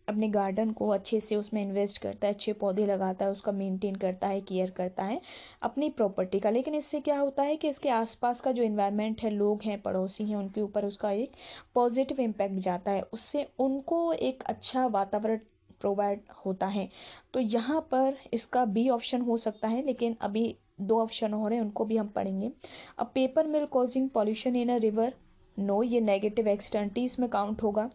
अपने गार्डन को अच्छे से उसमें इन्वेस्ट करता है, अच्छे पौधे लगाता है, उसका मेंटेन करता है, केयर करता है अपनी प्रॉपर्टी का। लेकिन इससे क्या होता है कि इसके आसपास का जो इन्वायरमेंट है, लोग हैं, पड़ोसी हैं, उनके ऊपर उसका एक पॉजिटिव इम्पैक्ट जाता है, उससे उनको एक अच्छा वातावरण प्रोवाइड होता है। तो यहाँ पर इसका बी ऑप्शन हो सकता है, लेकिन अभी दो ऑप्शन हो रहे हैं, उनको भी हम पढ़ेंगे। अब paper mill causing pollution in a river, no, ये नेगेटिव एक्सटर्निटीज में काउंट होगा,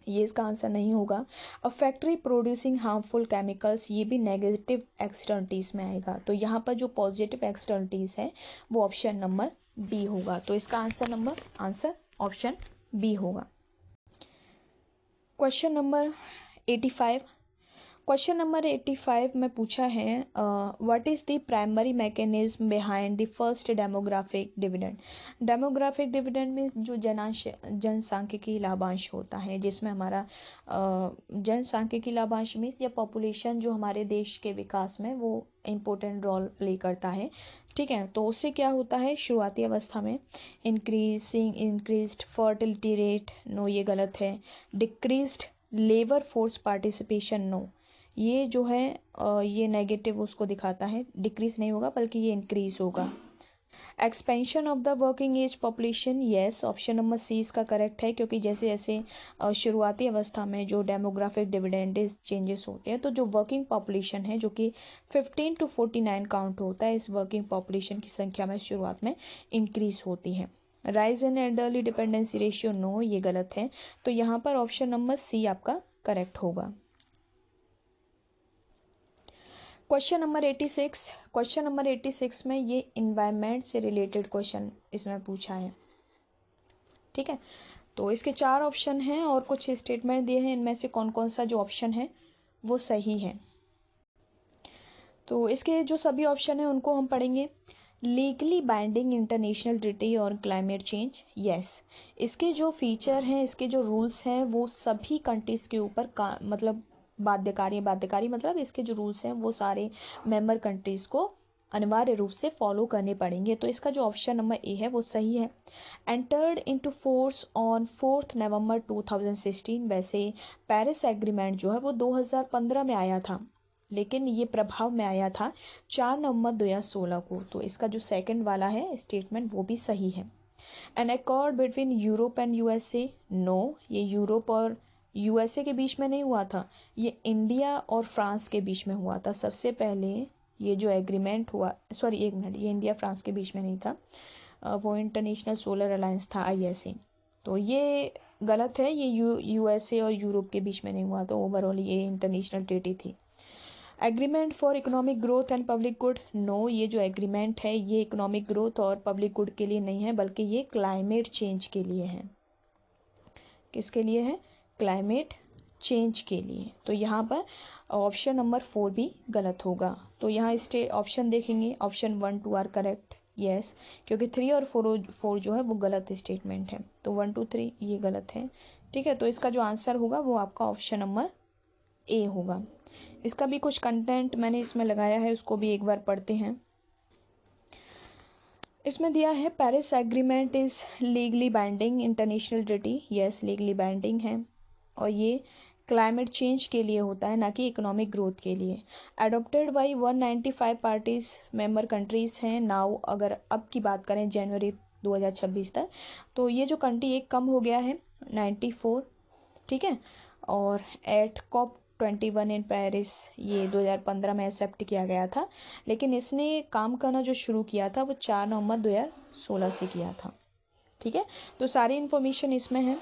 ये इसका आंसर नहीं होगा। A factory producing harmful chemicals, ये भी नेगेटिव एक्सटर्निटीज में आएगा। तो यहाँ पर जो पॉजिटिव एक्सटर्निटीज है वो ऑप्शन नंबर बी होगा। तो इसका आंसर ऑप्शन बी होगा। क्वेश्चन नंबर 85, क्वेश्चन नंबर 85 में पूछा है what is the primary mechanism behind the first demographic dividend. Demographic dividend में जो जनसांख्यिकी लाभांश होता है, जिसमें हमारा जनसांख्यिकी लाभांश में या पॉपुलेशन जो हमारे देश के विकास में वो इम्पोर्टेंट रोल प्ले करता है। ठीक है, तो उससे क्या होता है शुरुआती अवस्था में, इंक्रीज्ड फर्टिलिटी रेट, नो ये गलत है। Decreased labour force participation, no ये जो है ये नेगेटिव उसको दिखाता है, डिक्रीज नहीं होगा बल्कि ये इंक्रीज होगा। Expansion of the working age population, yes, option number C इसका करेक्ट है, क्योंकि जैसे जैसे शुरुआती अवस्था में जो डेमोग्राफिक डिविडेंड चेंजेस होते हैं, तो जो वर्किंग पॉपुलेशन है जो कि 15 to 49 काउंट होता है, इस वर्किंग पॉपुलेशन की संख्या में शुरुआत में इंक्रीज होती है। Rise in elderly dependency ratio, no ये गलत है। तो यहाँ पर ऑप्शन नंबर सी आपका करेक्ट होगा। क्वेश्चन नंबर 86, क्वेश्चन नंबर 86 में ये इन्वायरमेंट से रिलेटेड क्वेश्चन इसमें पूछा है। ठीक है, तो इसके चार ऑप्शन हैं और कुछ स्टेटमेंट दिए हैं, इनमें से कौन कौन सा जो ऑप्शन है वो सही है। तो इसके जो सभी ऑप्शन हैं उनको हम पढ़ेंगे। लीगली बाइंडिंग इंटरनेशनल ट्रीटी और क्लाइमेट चेंज, यस, इसके जो फीचर हैं, इसके जो रूल्स हैं वो सभी कंट्रीज के ऊपर मतलब बाध्यकारी मतलब इसके जो रूल्स हैं वो सारे मेंबर कंट्रीज को अनिवार्य रूप से फॉलो करने पड़ेंगे। तो इसका जो ऑप्शन नंबर ए है वो सही है। एंटर्ड इनटू फोर्स ऑन 4 नवंबर 2016, वैसे पेरिस एग्रीमेंट जो है वो 2015 में आया था, लेकिन ये प्रभाव में आया था 4 नवंबर 2016 को। तो इसका जो सेकंड वाला है स्टेटमेंट वो भी सही है। An accord between Europe and USA, no, ये यूरोप और यूएसए के बीच में नहीं हुआ था, ये इंडिया और फ्रांस के बीच में हुआ था सबसे पहले। ये जो एग्रीमेंट हुआ, सॉरी एक मिनट, ये इंडिया फ्रांस के बीच में नहीं था, वो इंटरनेशनल सोलर अलायंस था, आईएसए। तो ये गलत है, ये यूएसए और यूरोप के बीच में नहीं हुआ, तो ओवरऑल ये इंटरनेशनल ट्रीटी थी। Agreement for economic growth and public good, no, ये जो एग्रीमेंट है ये इकोनॉमिक ग्रोथ और पब्लिक गुड के लिए नहीं है, बल्कि ये क्लाइमेट चेंज के लिए है। किसके लिए है? क्लाइमेट चेंज के लिए। तो यहाँ पर ऑप्शन नंबर 4 भी गलत होगा। तो यहाँ ऑप्शन देखेंगे, ऑप्शन 1 2 आर करेक्ट, यस, क्योंकि 3 और 4 जो है वो गलत स्टेटमेंट है, तो 1 2 3 ये गलत है। ठीक है, तो इसका जो आंसर होगा वो आपका ऑप्शन नंबर ए होगा। इसका भी कुछ कंटेंट मैंने इसमें लगाया है, उसको भी एक बार पढ़ते हैं। इसमें दिया है Paris agreement is legally binding international treaty, yes legally binding है, और ये क्लाइमेट चेंज के लिए होता है, ना कि इकोनॉमिक ग्रोथ के लिए। Adopted by 195 parties member countries हैं नाउ। अगर अब की बात करें जनवरी 2026 तक, तो ये जो कंट्री एक कम हो गया है 94, ठीक है, और एट COP 21 इन पेरिस ये 2015 में एक्सेप्ट किया गया था, लेकिन इसने काम करना जो शुरू किया था वो 4 नवंबर 2016 से किया था। ठीक है, तो सारी इंफॉर्मेशन इसमें है।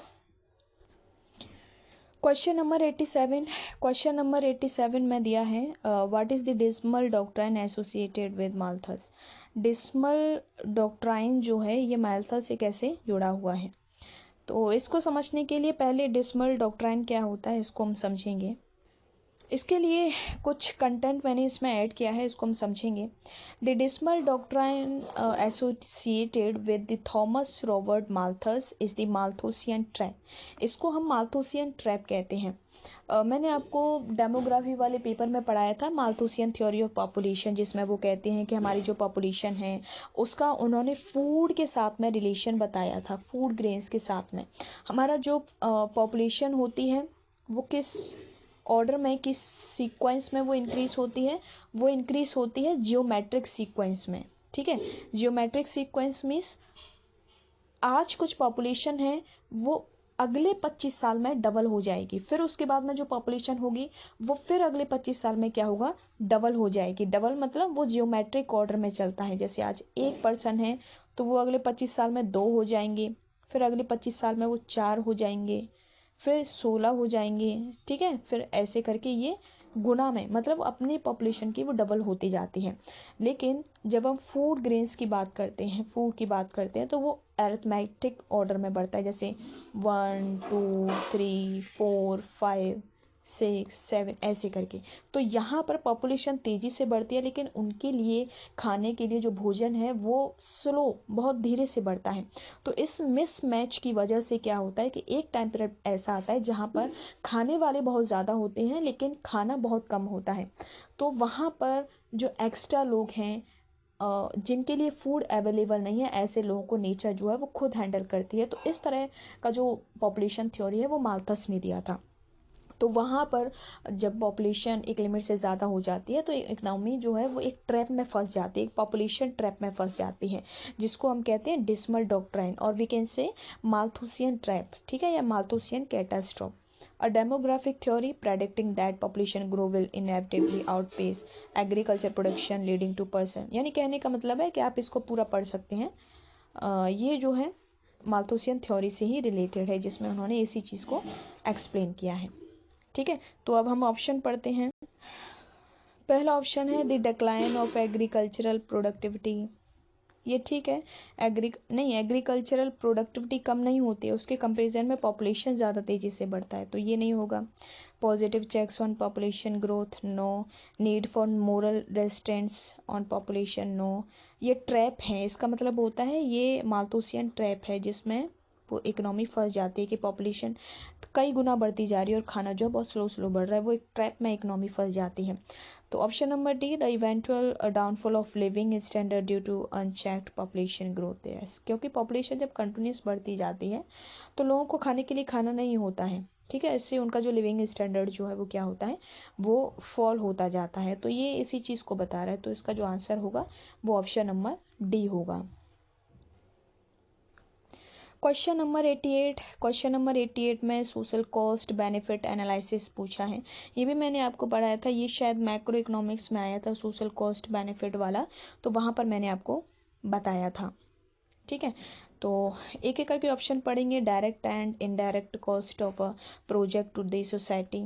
क्वेश्चन नंबर 87, क्वेश्चन नंबर 87 में दिया है what is the dismal doctrine associated with Malthus. Dismal doctrine जो है ये माल्थस से कैसे जुड़ा हुआ है, तो इसको समझने के लिए पहले डिसमल डॉक्ट्राइन क्या होता है इसको हम समझेंगे। इसके लिए कुछ कंटेंट मैंने इसमें ऐड किया है, इसको हम समझेंगे। The dismal doctrine associated with the Thomas Robert Malthus is the Malthusian trap, इसको हम माल्थुसियन ट्रैप कहते हैं। मैंने आपको डेमोग्राफी वाले पेपर में पढ़ाया था माल्थुसियन थ्योरी ऑफ पॉपुलेशन, जिसमें वो कहते हैं कि हमारी जो पॉपुलेशन है उसका उन्होंने फूड के साथ में रिलेशन बताया था, फूड ग्रेन्स के साथ में। हमारा जो पॉपुलेशन होती है वो किस ऑर्डर में किस सीक्वेंस में वो इंक्रीज होती है, वो इंक्रीज होती है जियोमेट्रिक सीक्वेंस में। ठीक है, जियोमेट्रिक सीक्वेंस मीन्स आज कुछ पॉपुलेशन है वो अगले 25 साल में डबल हो जाएगी, फिर उसके बाद में जो पॉपुलेशन होगी वो फिर अगले 25 साल में क्या होगा, डबल हो जाएगी। डबल मतलब वो जियोमेट्रिक ऑर्डर में चलता है। जैसे आज 1% है तो वो अगले 25 साल में 2 हो जाएंगे, फिर अगले 25 साल में वो 4 हो जाएंगे, फिर 16 हो जाएंगे। ठीक है, फिर ऐसे करके ये गुना में मतलब अपनी पॉपुलेशन की वो डबल होती जाती है। लेकिन जब हम फूड ग्रेन्स की बात करते हैं, फूड की बात करते हैं, तो वो अरिथमेटिक ऑर्डर में बढ़ता है। जैसे 1 2 3 4 5 6 7 ऐसे करके। तो यहाँ पर पॉपुलेशन तेजी से बढ़ती है, लेकिन उनके लिए खाने के लिए जो भोजन है वो स्लो, बहुत धीरे से बढ़ता है। तो इस मिसमैच की वजह से क्या होता है कि एक टाइम पीरियड ऐसा आता है जहाँ पर खाने वाले बहुत ज़्यादा होते हैं लेकिन खाना बहुत कम होता है। तो वहाँ पर जो एक्स्ट्रा लोग हैं जिनके लिए फूड अवेलेबल नहीं है, ऐसे लोगों को नेचर जो है वो खुद हैंडल करती है। तो इस तरह का जो पॉपुलेशन थ्योरी है वो माल्थस ने दिया था। तो वहाँ पर जब पॉपुलेशन एक लिमिट से ज़्यादा हो जाती है तो इकोनॉमी जो है वो एक ट्रैप में फंस जाती है, एक पॉपुलेशन ट्रैप में फंस जाती है, जिसको हम कहते हैं डिसमल डॉक्ट्राइन, और we can say Malthusian trap. ठीक है, या Malthusian catastrophe. A demographic theory predicting that population growth will inevitably outpace agriculture production leading to person। यानी कहने का मतलब है कि आप इसको पूरा पढ़ सकते हैं। ये जो है माल्थुसियन थ्योरी से ही रिलेटेड है, जिसमें उन्होंने इसी चीज़ को एक्सप्लेन किया है। ठीक है, तो अब हम ऑप्शन पढ़ते हैं। पहला ऑप्शन है the decline of agricultural productivity. ये ठीक है, एग्रीकल्चरल प्रोडक्टिविटी कम नहीं होती है, उसके कंपैरिजन में पॉपुलेशन ज़्यादा तेज़ी से बढ़ता है, तो ये नहीं होगा। Positive checks on population growth, no. Need for moral restraint on population, no. ये ट्रैप है, इसका मतलब होता है ये माल्थुसियन ट्रैप है, जिसमें वो इकोनॉमी फंस जाती है कि पॉपुलेशन कई गुना बढ़ती जा रही है और खाना जो बहुत स्लो स्लो बढ़ रहा है, वो एक ट्रैप में इकोनॉमी फंस जाती है। तो option number D, the eventual downfall of living standard due to unchecked population growth. Yes, क्योंकि पॉपुलेशन जब कंटिन्यूस बढ़ती जाती है तो लोगों को खाने के लिए खाना नहीं होता है। ठीक है, इससे उनका जो लिविंग स्टैंडर्ड जो है वो क्या होता है, वो फॉल होता जाता है। तो ये इसी चीज़ को बता रहा है, तो इसका जो आंसर होगा वो ऑप्शन नंबर डी होगा। क्वेश्चन नंबर 88, क्वेश्चन नंबर 88 में सोशल कॉस्ट बेनिफिट एनालिसिस पूछा है। ये भी मैंने आपको पढ़ाया था, ये शायद मैक्रो इकोनॉमिक्स में आया था सोशल कॉस्ट बेनिफिट वाला, तो वहाँ पर मैंने आपको बताया था। ठीक है, तो एक एक करके ऑप्शन पढ़ेंगे। Direct and indirect cost of a project to the society.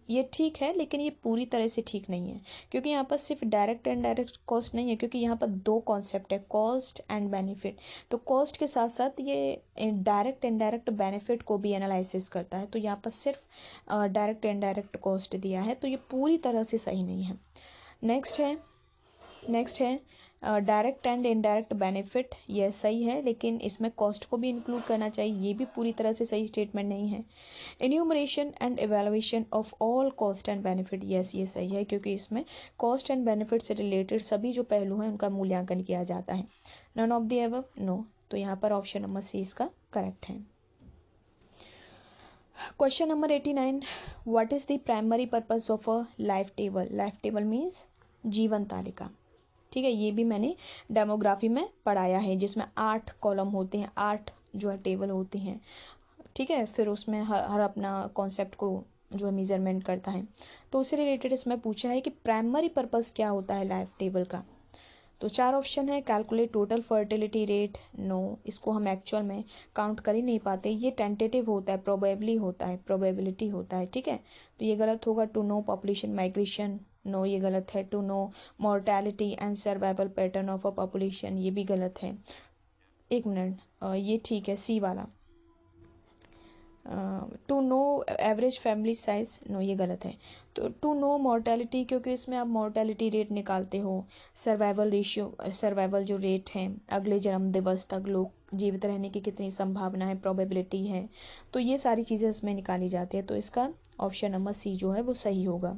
ये ठीक है, लेकिन ये पूरी तरह से ठीक नहीं है, क्योंकि यहाँ पर सिर्फ डायरेक्ट एंड डायरेक्ट कॉस्ट नहीं है, क्योंकि यहाँ पर दो कॉन्सेप्ट है, कॉस्ट एंड बेनिफिट। तो कॉस्ट के साथ साथ ये डायरेक्ट एंड डायरेक्ट बेनिफिट को भी एनालिसिस करता है। तो यहाँ पर सिर्फ डायरेक्ट एंड डायरेक्ट कॉस्ट दिया है, तो ये पूरी तरह से सही नहीं है। नेक्स्ट है डायरेक्ट एंड इनडायरेक्ट बेनिफिट। यह सही है, लेकिन इसमें कॉस्ट को भी इंक्लूड करना चाहिए, ये भी पूरी तरह से सही स्टेटमेंट नहीं है। Enumeration and evaluation of all cost and benefit. Yes, ये सही है, क्योंकि इसमें कॉस्ट एंड बेनिफिट से रिलेटेड सभी जो पहलू हैं उनका मूल्यांकन किया जाता है। None of the above, no. तो यहाँ पर ऑप्शन नंबर सी इसका करेक्ट है। Question number 89, what is the primary purpose of a life table. Life table means जीवन तालिका। ठीक है, ये भी मैंने डेमोग्राफी में पढ़ाया है, जिसमें 8 कॉलम होते हैं, 8 जो है टेबल होते हैं। ठीक है, फिर उसमें हर अपना कॉन्सेप्ट को जो है मेजरमेंट करता है। तो उससे रिलेटेड इसमें पूछा है कि प्राइमरी पर्पस क्या होता है लाइफ टेबल का। तो 4 ऑप्शन है। Calculate total fertility rate, no. इसको हम एक्चुअल में काउंट कर ही नहीं पाते, ये टेंटेटिव होता है, प्रोबेबली होता है, प्रोबेबिलिटी होता है। ठीक है, तो ये गलत होगा। To know population migration, no, ये गलत है। To know mortality and survival pattern of a population, ये भी गलत है। एक मिनट, ये ठीक है, सी वाला। To know average family size, no, ये गलत है। तो टू नो मॉर्टेलिटी, क्योंकि इसमें आप मॉर्टेलिटी रेट निकालते हो। सर्वाइवल रेशियो, सर्वाइवल जो रेट है, अगले जन्म दिवस तक लोग जीवित रहने की कितनी संभावना है, प्रोबेबिलिटी है, तो ये सारी चीज़ें इसमें निकाली जाती है। तो इसका ऑप्शन नंबर सी जो है वो सही होगा।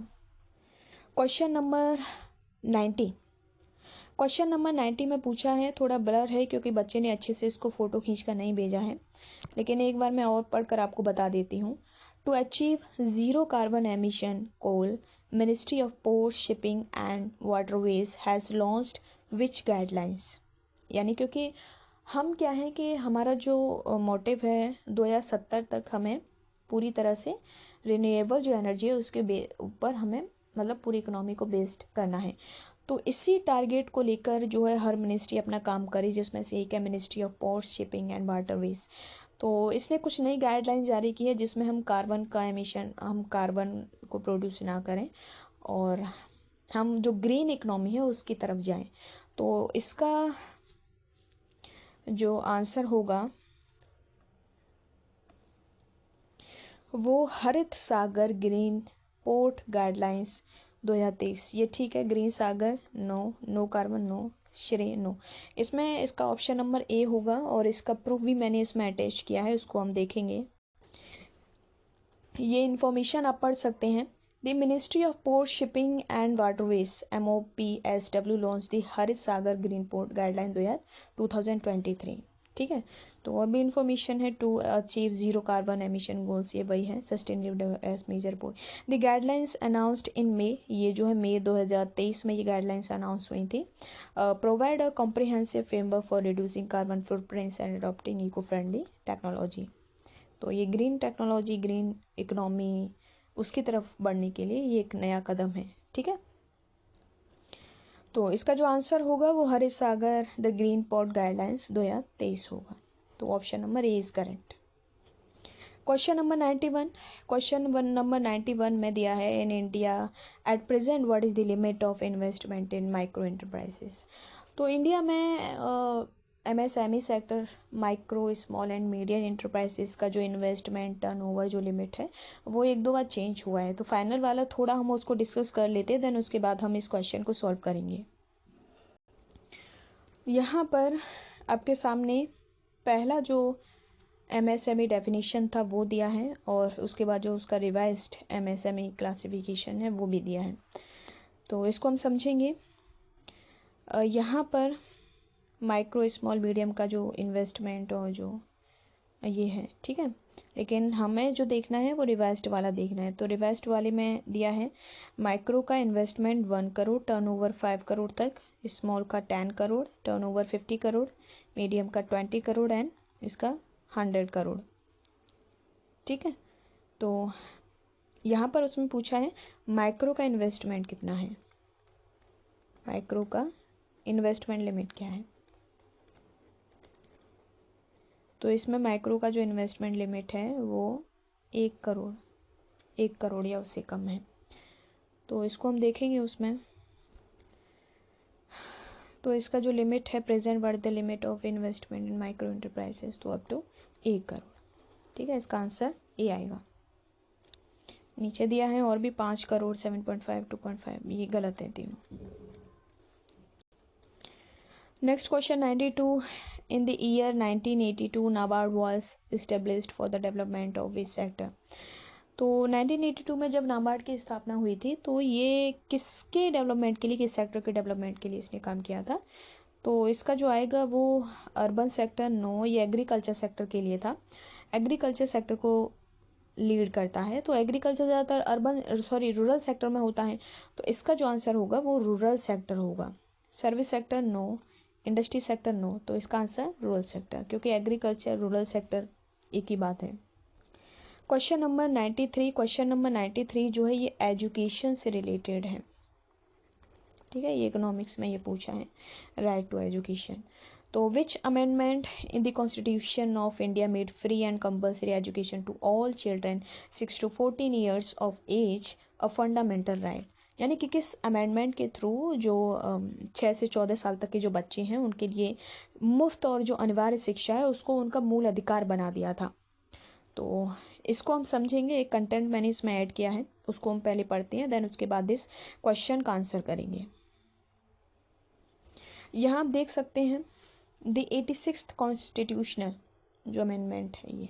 क्वेश्चन नंबर 90, क्वेश्चन नंबर 90 में पूछा है, थोड़ा ब्लर है क्योंकि बच्चे ने अच्छे से इसको फोटो खींच कर नहीं भेजा है, लेकिन एक बार मैं और पढ़कर आपको बता देती हूँ। To achieve zero carbon emission coal, ministry of port, shipping and waterways has launched which guidelines. यानी क्योंकि हम क्या है कि हमारा जो मोटिव है 2070 तक हमें पूरी तरह से रिन्यूएबल जो एनर्जी है उसके ऊपर हमें मतलब पूरी इकोनॉमी को बेस्ड करना है। तो इसी टारगेट को लेकर जो है हर मिनिस्ट्री अपना काम करे, जिसमें से एक है ministry of port, shipping and waterways. तो इसने कुछ नई गाइडलाइन जारी की है जिसमें हम कार्बन को प्रोड्यूस ना करें और हम जो ग्रीन इकोनॉमी है उसकी तरफ जाएं। तो इसका जो आंसर होगा वो हरित सागर ग्रीन पोर्ट गाइडलाइंस 2023। ये ठीक है, ग्रीन सागर नो कार्बन नो, श्रेय नो। इसमें इसका ऑप्शन नंबर ए होगा और इसका प्रूफ भी मैंने इसमें अटैच किया है, उसको हम देखेंगे। ये इंफॉर्मेशन आप पढ़ सकते हैं। The ministry of port, shipping and waterways MOPSW launch the हरित सागर ग्रीन पोर्ट गाइडलाइन 2023। ठीक है, तो और भी इंफॉर्मेशन है। To achieve zero carbon emission goals, ये वही है, sustainable as major port. The guidelines announced in May, ये जो है मई 2023 में ये गाइडलाइंस अनाउंस हुई थी। Provide a comprehensive framework for reducing carbon footprints and adopting eco friendly technology. तो ये ग्रीन टेक्नोलॉजी, ग्रीन इकोनॉमी उसकी तरफ बढ़ने के लिए ये एक नया कदम है। ठीक है, तो इसका जो आंसर होगा वो हरित सागर द ग्रीन पोर्ट गाइडलाइंस 2023 होगा। तो option number A is correct. Question number 91 में दिया है, in India at present what is the limit of investment in micro enterprises. तो इंडिया में MSME sector, micro small and medium enterprises का जो इन्वेस्टमेंट टर्नओवर जो लिमिट है वो एक दो बार चेंज हुआ है। तो फाइनल वाला थोड़ा हम उसको डिस्कस कर लेते हैं, देन उसके बाद हम इस क्वेश्चन को सॉल्व करेंगे। यहाँ पर आपके सामने पहला जो MSME डेफिनेशन था वो दिया है और उसके बाद जो उसका रिवाइज्ड MSME क्लासिफिकेशन है वो भी दिया है। तो इसको हम समझेंगे। यहाँ पर माइक्रो स्मॉल मीडियम का जो इन्वेस्टमेंट और जो ये है, ठीक है, लेकिन हमें जो देखना है वो रिवाइज्ड वाला देखना है। तो रिवाइज्ड वाले में दिया है माइक्रो का इन्वेस्टमेंट 1 करोड़, टर्नओवर 5 करोड़ तक, स्मॉल का 10 करोड़, टर्नओवर 50 करोड़, मीडियम का 20 करोड़ एंड इसका 100 करोड़। ठीक है, तो यहाँ पर उसमें पूछा है माइक्रो का इन्वेस्टमेंट कितना है, माइक्रो का इन्वेस्टमेंट लिमिट क्या है। तो इसमें माइक्रो का जो इन्वेस्टमेंट लिमिट है वो 1 करोड़ या उससे कम है। तो इसको हम देखेंगे उसमें। तो इसका जो लिमिट है, present what the limit of investment in micro enterprises, तो अप टू 1 करोड़। ठीक है, इसका आंसर ए आएगा। नीचे दिया है और भी 5 करोड़, 7.5, 2.5, ये गलत है तीनों। Next question 92, in the year 1982 NABARD was established for the development of which sector. तो 1982 में जब नाबार्ड की स्थापना हुई थी तो ये किसके डेवलपमेंट के लिए, किस सेक्टर के डेवलपमेंट के लिए इसने काम किया था। तो इसका जो आएगा वो अर्बन सेक्टर नो, ये एग्रीकल्चर सेक्टर के लिए था। एग्रीकल्चर सेक्टर को लीड करता है। तो एग्रीकल्चर ज़्यादातर रूरल सेक्टर में होता है। तो इसका जो आंसर होगा वो रूरल सेक्टर होगा। Service sector no, industry sector no, तो इसका आंसर रूरल सेक्टर, क्योंकि एग्रीकल्चर रूरल सेक्टर एक ही बात है। क्वेश्चन नंबर 93 जो है ये एजुकेशन से रिलेटेड है। ठीक है, ये इकोनॉमिक्स में ये पूछा है, राइट टू एजुकेशन। तो which amendment in the constitution of India made free and compulsory education to all children 6 to 14 years of age a fundamental right. यानी कि किस अमेंडमेंट के थ्रू जो 6 से 14 साल तक के जो बच्चे हैं उनके लिए मुफ्त और जो अनिवार्य शिक्षा है उसको उनका मूल अधिकार बना दिया था। तो इसको हम समझेंगे। एक कंटेंट मैंने इसमें ऐड किया है, उसको हम पहले पढ़ते हैं, देन उसके बाद इस क्वेश्चन का आंसर करेंगे। यहाँ आप देख सकते हैं द 86th कॉन्स्टिट्यूशनल जो अमेंडमेंट है ये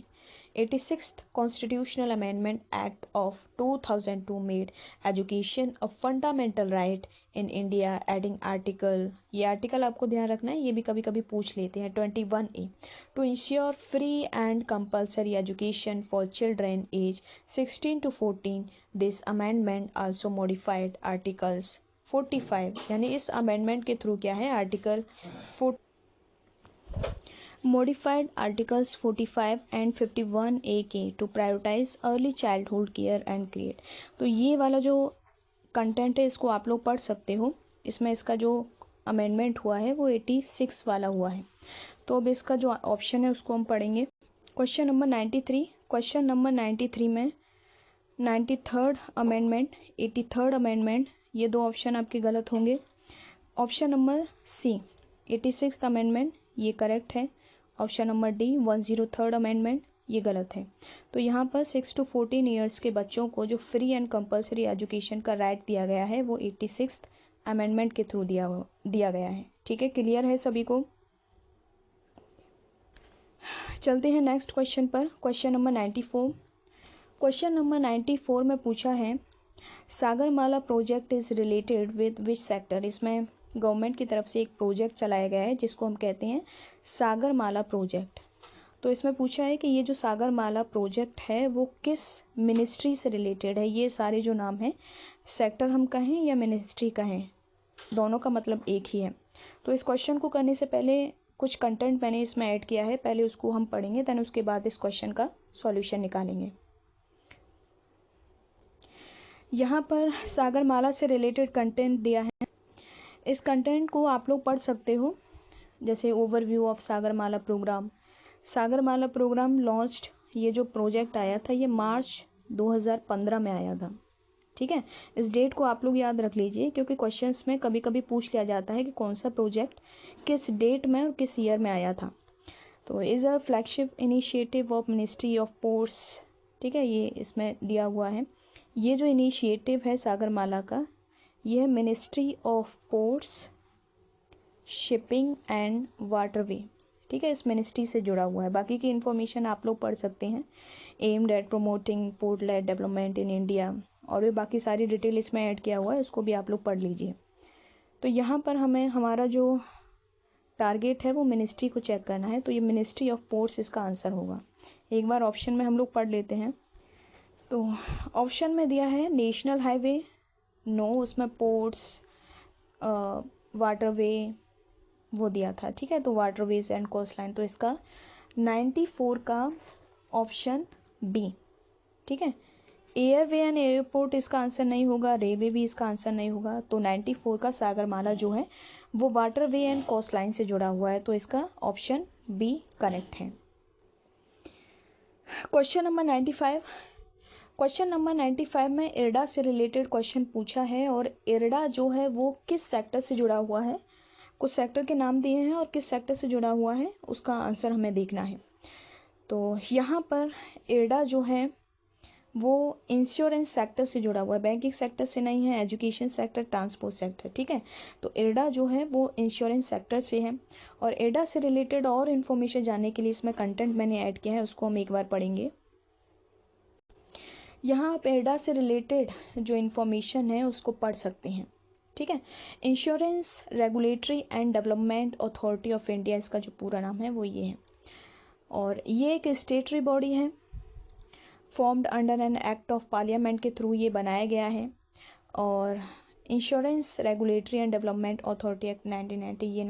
86th constitutional amendment act of 2002 made education a fundamental right in India adding article, ये आर्टिकल आपको ध्यान रखना है, ये भी कभी कभी पूछ लेते हैं, 21A to ensure free and compulsory education for children age 16 to 14। This amendment also modified articles 45, यानी इस अमेंडमेंट के थ्रू क्या है, article modified articles 45 and 51A के to prioritize early childhood care and create। तो ये वाला जो कंटेंट है इसको आप लोग पढ़ सकते हो, इसमें इसका जो अमेंडमेंट हुआ है वो 86 वाला हुआ है। तो अब इसका जो ऑप्शन है उसको हम पढ़ेंगे। क्वेश्चन नंबर 93, क्वेश्चन नंबर 93 में 93rd अमेंडमेंट 83rd अमेंडमेंट, ये दो ऑप्शन आपके गलत होंगे। Option number C 86th amendment ये करेक्ट है। Option number D 103rd amendment ये गलत है। तो यहाँ पर 6 to 14 ईयर्स के बच्चों को जो फ्री एंड कंपलसरी एजुकेशन का राइट दिया गया है वो 86th अमेंडमेंट के थ्रू दिया गया है। ठीक है, क्लियर है सभी को। चलते हैं नेक्स्ट क्वेश्चन पर, क्वेश्चन नंबर 94। क्वेश्चन नंबर 94 में पूछा है Sagarmala project is related with which sector. इसमें गवर्नमेंट की तरफ से एक प्रोजेक्ट चलाया गया है जिसको हम कहते हैं सागरमाला प्रोजेक्ट। तो इसमें पूछा है कि ये जो सागरमाला प्रोजेक्ट है वो किस मिनिस्ट्री से रिलेटेड है। ये सारे जो नाम हैं, सेक्टर हम कहें या मिनिस्ट्री कहें, दोनों का मतलब एक ही है। तो इस क्वेश्चन को करने से पहले कुछ कंटेंट मैंने इसमें ऐड किया है, पहले उसको हम पढ़ेंगे, देन उसके बाद इस क्वेश्चन का सॉल्यूशन निकालेंगे। यहाँ पर सागरमाला से रिलेटेड कंटेंट दिया है, इस कंटेंट को आप लोग पढ़ सकते हो, जैसे overview of Sagarmala programme. Sagarmala programme launched, ये जो प्रोजेक्ट आया था ये मार्च 2015 में आया था। ठीक है, इस डेट को आप लोग याद रख लीजिए क्योंकि क्वेश्चंस में कभी कभी पूछ लिया जाता है कि कौन सा प्रोजेक्ट किस डेट में और किस ईयर में आया था। तो is a flagship initiative of ministry of ports. ठीक है, ये इसमें दिया हुआ है। ये जो इनिशिएटिव है सागरमाला का, यह ministry of ports, shipping and waterway, ठीक है, इस मिनिस्ट्री से जुड़ा हुआ है। बाकी की इन्फॉर्मेशन आप लोग पढ़ सकते हैं। Aimed at promoting port lead development in India, और भी बाकी सारी डिटेल इसमें ऐड किया हुआ है, उसको भी आप लोग पढ़ लीजिए। तो यहाँ पर हमें हमारा जो टारगेट है वो मिनिस्ट्री को चेक करना है, तो ये मिनिस्ट्री ऑफ पोर्ट्स इसका आंसर होगा। एक बार ऑप्शन में हम लोग पढ़ लेते हैं। तो ऑप्शन में दिया है नेशनल हाईवे, नो, उसमें पोर्ट्स, वाटरवे वो दिया था। ठीक है, तो वाटरवेज एंड कोस्ट लाइन, तो इसका 94 का ऑप्शन बी। ठीक है, एयरवे एंड एयरपोर्ट इसका आंसर नहीं होगा, रेलवे भी इसका आंसर नहीं होगा। तो 94 का सागरमाला जो है वो वाटरवे एंड कोस्ट लाइन से जुड़ा हुआ है, तो इसका ऑप्शन बी करेक्ट है। क्वेश्चन नंबर 95, क्वेश्चन नंबर 95 में इरडा से रिलेटेड क्वेश्चन पूछा है, और इरडा जो है वो किस सेक्टर से जुड़ा हुआ है। कुछ सेक्टर के नाम दिए हैं और किस सेक्टर से जुड़ा हुआ है उसका आंसर हमें देखना है। तो यहाँ पर इरडा जो है वो इंश्योरेंस सेक्टर से जुड़ा हुआ है, बैंकिंग सेक्टर से नहीं है, एजुकेशन सेक्टर, ट्रांसपोर्ट सेक्टर। ठीक है, तो इरडा जो है वो इंश्योरेंस सेक्टर से है। और इरडा से रिलेटेड और इन्फॉर्मेशन जानने के लिए इसमें कंटेंट मैंने ऐड किया है, उसको हम एक बार पढ़ेंगे। यहाँ आप इरडा से रिलेटेड जो इन्फॉर्मेशन है उसको पढ़ सकते हैं। ठीक है, insurance regulatory and development authority of India, इसका जो पूरा नाम है वो ये है। और ये एक स्टेटरी बॉडी है, formed under an act of parliament के थ्रू ये बनाया गया है। और insurance regulatory and development authority act 1990, ये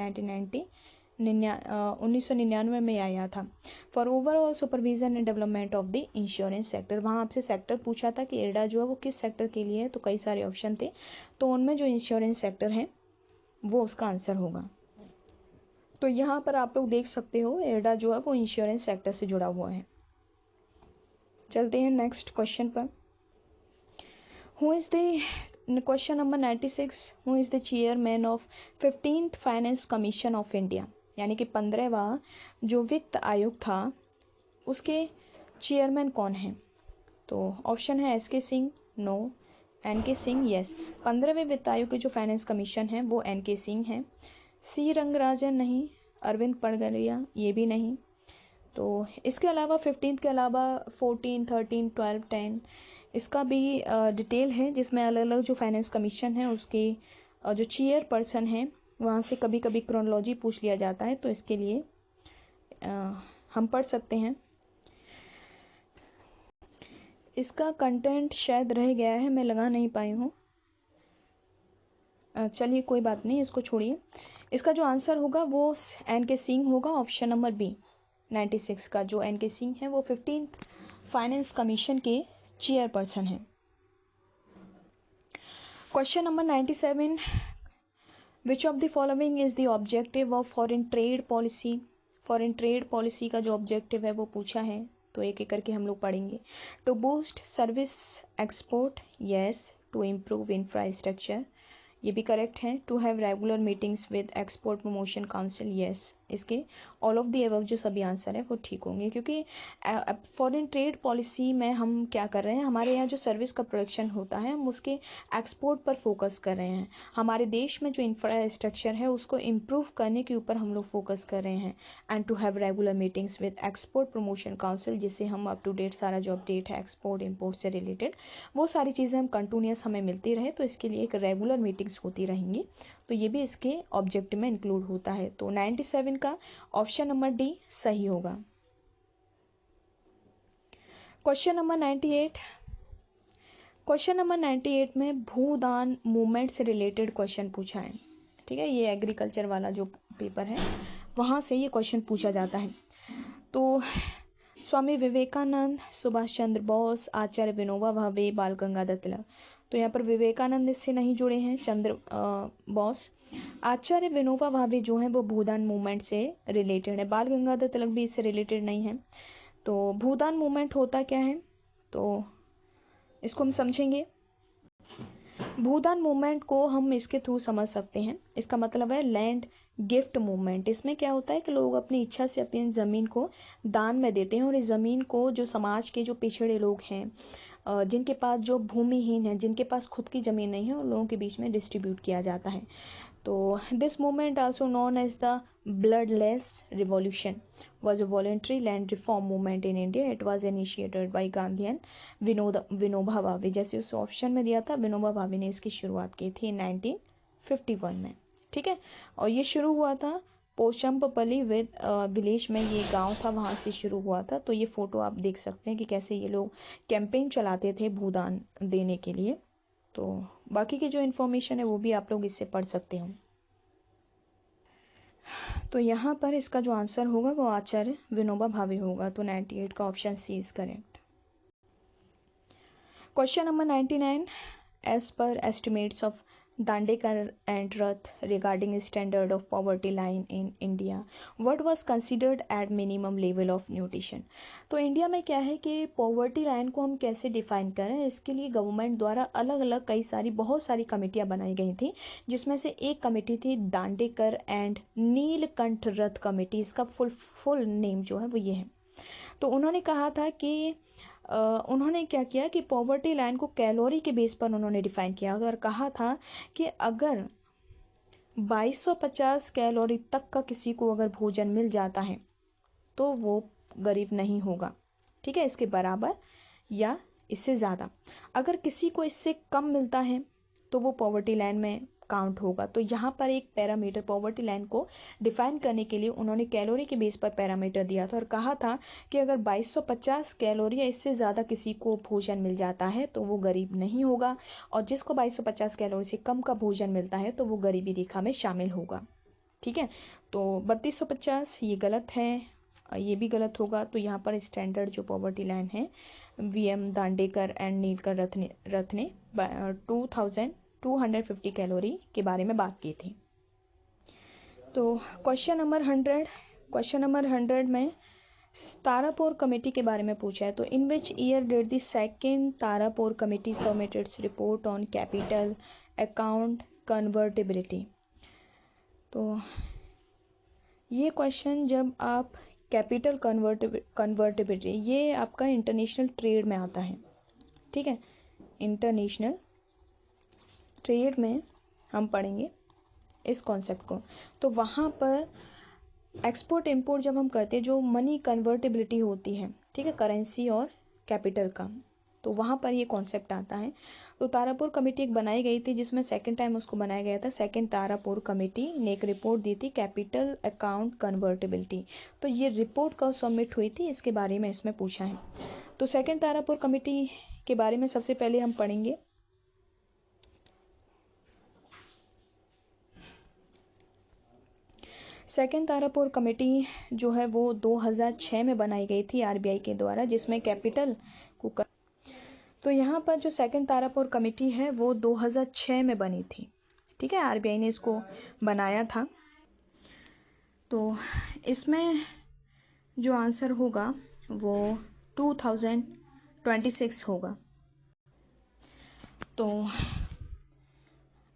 1999 में आया था। For overall supervision and development of the insurance sector, वहाँ आपसे सेक्टर पूछा था कि इरडा जो है वो किस सेक्टर के लिए है, तो कई सारे ऑप्शन थे, तो उनमें जो इंश्योरेंस सेक्टर है वो उसका आंसर होगा। तो यहाँ पर आप लोग देख सकते हो इरडा जो है वो इंश्योरेंस सेक्टर से जुड़ा हुआ है। चलते हैं नेक्स्ट क्वेश्चन पर। Who is the question number 96, who is the chairman of 15th finance commission of India, यानी कि 15वां जो वित्त आयोग था उसके चेयरमैन कौन है। तो ऑप्शन है एस के सिंह, नो, एन के सिंह, यस। 15वें वित्त आयोग के जो फाइनेंस कमीशन है वो एन के सिंह है। सी रंगराजन नहीं, अरविंद पड़गरिया ये भी नहीं, तो इसके अलावा 15 के अलावा 14, 13, 12, 10 इसका भी डिटेल है, जिसमें अलग अलग जो फाइनेंस कमीशन है उसके जो चेयर पर्सन हैं वहाँ से कभी कभी क्रोनोलॉजी पूछ लिया जाता है, तो इसके लिए हम पढ़ सकते हैं। इसका कंटेंट शायद रह गया है, मैं लगा नहीं पाई हूँ। चलिए कोई बात नहीं, इसको छोड़िए। इसका जो आंसर होगा वो एन के सिंह होगा, ऑप्शन नंबर बी। 96 का जो एन के सिंह है वो 15th फाइनेंस कमीशन के चेयरपर्सन हैं। Question number 97, which of the following is the objective of foreign trade policy. Foreign trade policy का जो ऑब्जेक्टिव है वो पूछा है, तो एक एक करके हम लोग पढ़ेंगे। To boost service export, yes. To improve infrastructure, ये भी करेक्ट है। To have regular meetings with export promotion council, yes. इसके ऑल ऑफ दी अबव जो सभी आंसर है वो ठीक होंगे, क्योंकि फॉरेन ट्रेड पॉलिसी में हम क्या कर रहे हैं, हमारे यहाँ जो सर्विस का प्रोडक्शन होता है हम उसके एक्सपोर्ट पर फोकस कर रहे हैं। हमारे देश में जो इंफ्रास्ट्रक्चर है उसको इम्प्रूव करने के ऊपर हम लोग फोकस कर रहे हैं। And to have regular meetings with export promotion council, जिससे हम अप टू डेट सारा जो अपडेट है एक्सपोर्ट इम्पोर्ट से रिलेटेड वो सारी चीज़ें हम कंटिन्यूस हमें मिलती रहे, तो इसके लिए एक रेगुलर मीटिंग्स होती रहेंगी। तो ये भी इसके ऑब्जेक्टिव में इंक्लूड होता है। तो 97 का ऑप्शन नंबर डी सही होगा। क्वेश्चन नंबर 98, क्वेश्चन नंबर 98 में भूदान मूवमेंट से रिलेटेड क्वेश्चन पूछा है। ठीक है, ये एग्रीकल्चर वाला जो पेपर है वहाँ से ये क्वेश्चन पूछा जाता है। तो स्वामी विवेकानंद, सुभाष चंद्र बोस, आचार्य विनोबा भावे, बाल गंगाधर तिलक। तो यहाँ पर विवेकानंद इससे नहीं जुड़े हैं, चंद्र बोस। आचार्य विनोबा भावे जो हैं वो भूदान मूवमेंट से रिलेटेड है। बाल गंगाधर तिलक भी इससे रिलेटेड नहीं है। तो भूदान मूवमेंट होता क्या है, तो इसको हम समझेंगे। भूदान मूवमेंट को हम इसके थ्रू समझ सकते हैं। इसका मतलब है लैंड गिफ्ट मूवमेंट। इसमें क्या होता है कि लोग अपनी इच्छा से अपनी ज़मीन को दान में देते हैं, और इस ज़मीन को जो समाज के जो पिछड़े लोग हैं, जिनके पास जो भूमिहीन है, जिनके पास खुद की ज़मीन नहीं है, उन लोगों के बीच में डिस्ट्रीब्यूट किया जाता है। तो this movement also known as the bloodless revolution was a voluntary land reform movement in India. It was initiated by Gandhi and Vinoba Bhave. जैसे उस ऑप्शन में दिया था, विनोबा भावे ने इसकी शुरुआत की थी 1951 में। ठीक है, और ये शुरू हुआ था पोचमपल्ली विलेज में, ये गांव था, वहां से शुरू हुआ था। तो ये फोटो आप देख सकते हैं कि कैसे ये लोग कैंपेन चलाते थे भूदान देने के लिए। तो बाकी की जो इन्फॉर्मेशन है वो भी आप लोग इससे पढ़ सकते हो। तो यहाँ पर इसका जो आंसर होगा वो आचार्य विनोबा भावे होगा। तो 98 का option C is correct. Question number 99, as per estimates of Dandekar and Rath regarding standard of poverty line in India, what was considered at minimum level of nutrition. तो इंडिया में क्या है कि पॉवर्टी लाइन को हम कैसे डिफाइन करें, इसके लिए गवर्नमेंट द्वारा अलग अलग बहुत सारी कमेटियां बनाई गई थी, जिसमें से एक कमेटी थी Dandekar and Neelkanth Rath committee. इसका फुल नेम जो है वो ये है। तो उन्होंने कहा था कि उन्होंने क्या किया कि पॉवर्टी लाइन को कैलोरी के बेस पर उन्होंने डिफाइन किया और कहा था कि अगर 2250 कैलोरी तक का किसी को अगर भोजन मिल जाता है तो वो गरीब नहीं होगा। ठीक है, इसके बराबर या इससे ज़्यादा। अगर किसी को इससे कम मिलता है तो वो पॉवर्टी लाइन में काउंट होगा। तो यहाँ पर एक पैरामीटर पॉवर्टी लाइन को डिफाइन करने के लिए उन्होंने कैलोरी के बेस पर पैरामीटर दिया था और कहा था कि अगर 2250 कैलोरी या इससे ज़्यादा किसी को भोजन मिल जाता है तो वो गरीब नहीं होगा, और जिसको 2250 कैलोरी से कम का भोजन मिलता है तो वो गरीबी रेखा में शामिल होगा। ठीक है, तो 3250 ये गलत है, ये भी गलत होगा। तो यहाँ पर स्टैंडर्ड जो पॉवर्टी लाइन है वीएम दांडेकर एंड नीलकर रथ ने 2250 कैलोरी के बारे में बात की थी। तो क्वेश्चन नंबर 100 में तारापुर कमेटी के बारे में पूछा है। तो in which year did the second Tarapore committee submit its report on capital account convertibility. तो ये क्वेश्चन जब आप कैपिटल कन्वर्टिबिलिटी, ये आपका इंटरनेशनल ट्रेड में आता है। ठीक है, इंटरनेशनल ट्रेड में हम पढ़ेंगे इस कॉन्सेप्ट को। तो वहाँ पर एक्सपोर्ट इंपोर्ट जब हम करते हैं, जो मनी कन्वर्टेबिलिटी होती है, ठीक है, करेंसी और कैपिटल का, तो वहाँ पर ये कॉन्सेप्ट आता है। तो तारापुर कमेटी एक बनाई गई थी, जिसमें सेकंड टाइम उसको बनाया गया था। सेकंड तारापुर कमेटी ने एक रिपोर्ट दी थी, कैपिटल अकाउंट कन्वर्टेबिलिटी। तो ये रिपोर्ट कब सबमिट हुई थी, इसके बारे में इसमें पूछा है। तो सेकंड तारापुर कमेटी के बारे में सबसे पहले हम पढ़ेंगे। सेकंड तारापुर कमेटी जो है वो 2006 में बनाई गई थी आरबीआई के द्वारा, जिसमें कैपिटल को तो यहाँ पर जो सेकंड तारापुर कमेटी है वो 2006 में बनी थी, ठीक है, आरबीआई ने इसको बनाया था। तो इसमें जो आंसर होगा वो 2026 होगा। तो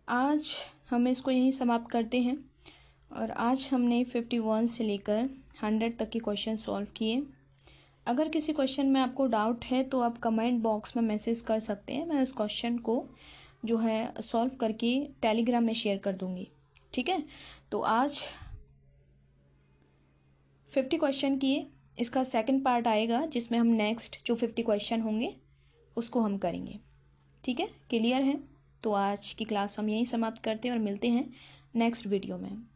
आज हम इसको यहीं समाप्त करते हैं। और आज हमने 51 से लेकर 100 तक के क्वेश्चन सॉल्व किए। अगर किसी क्वेश्चन में आपको डाउट है तो आप कमेंट बॉक्स में मैसेज कर सकते हैं, मैं उस क्वेश्चन को जो है सॉल्व करके टेलीग्राम में शेयर कर दूंगी, ठीक है। तो आज 50 क्वेश्चन किए, इसका सेकंड पार्ट आएगा जिसमें हम नेक्स्ट जो 50 क्वेश्चन होंगे उसको हम करेंगे, ठीक है। क्लियर है? तो आज की क्लास हम यहीं समाप्त करते हैं और मिलते हैं नेक्स्ट वीडियो में।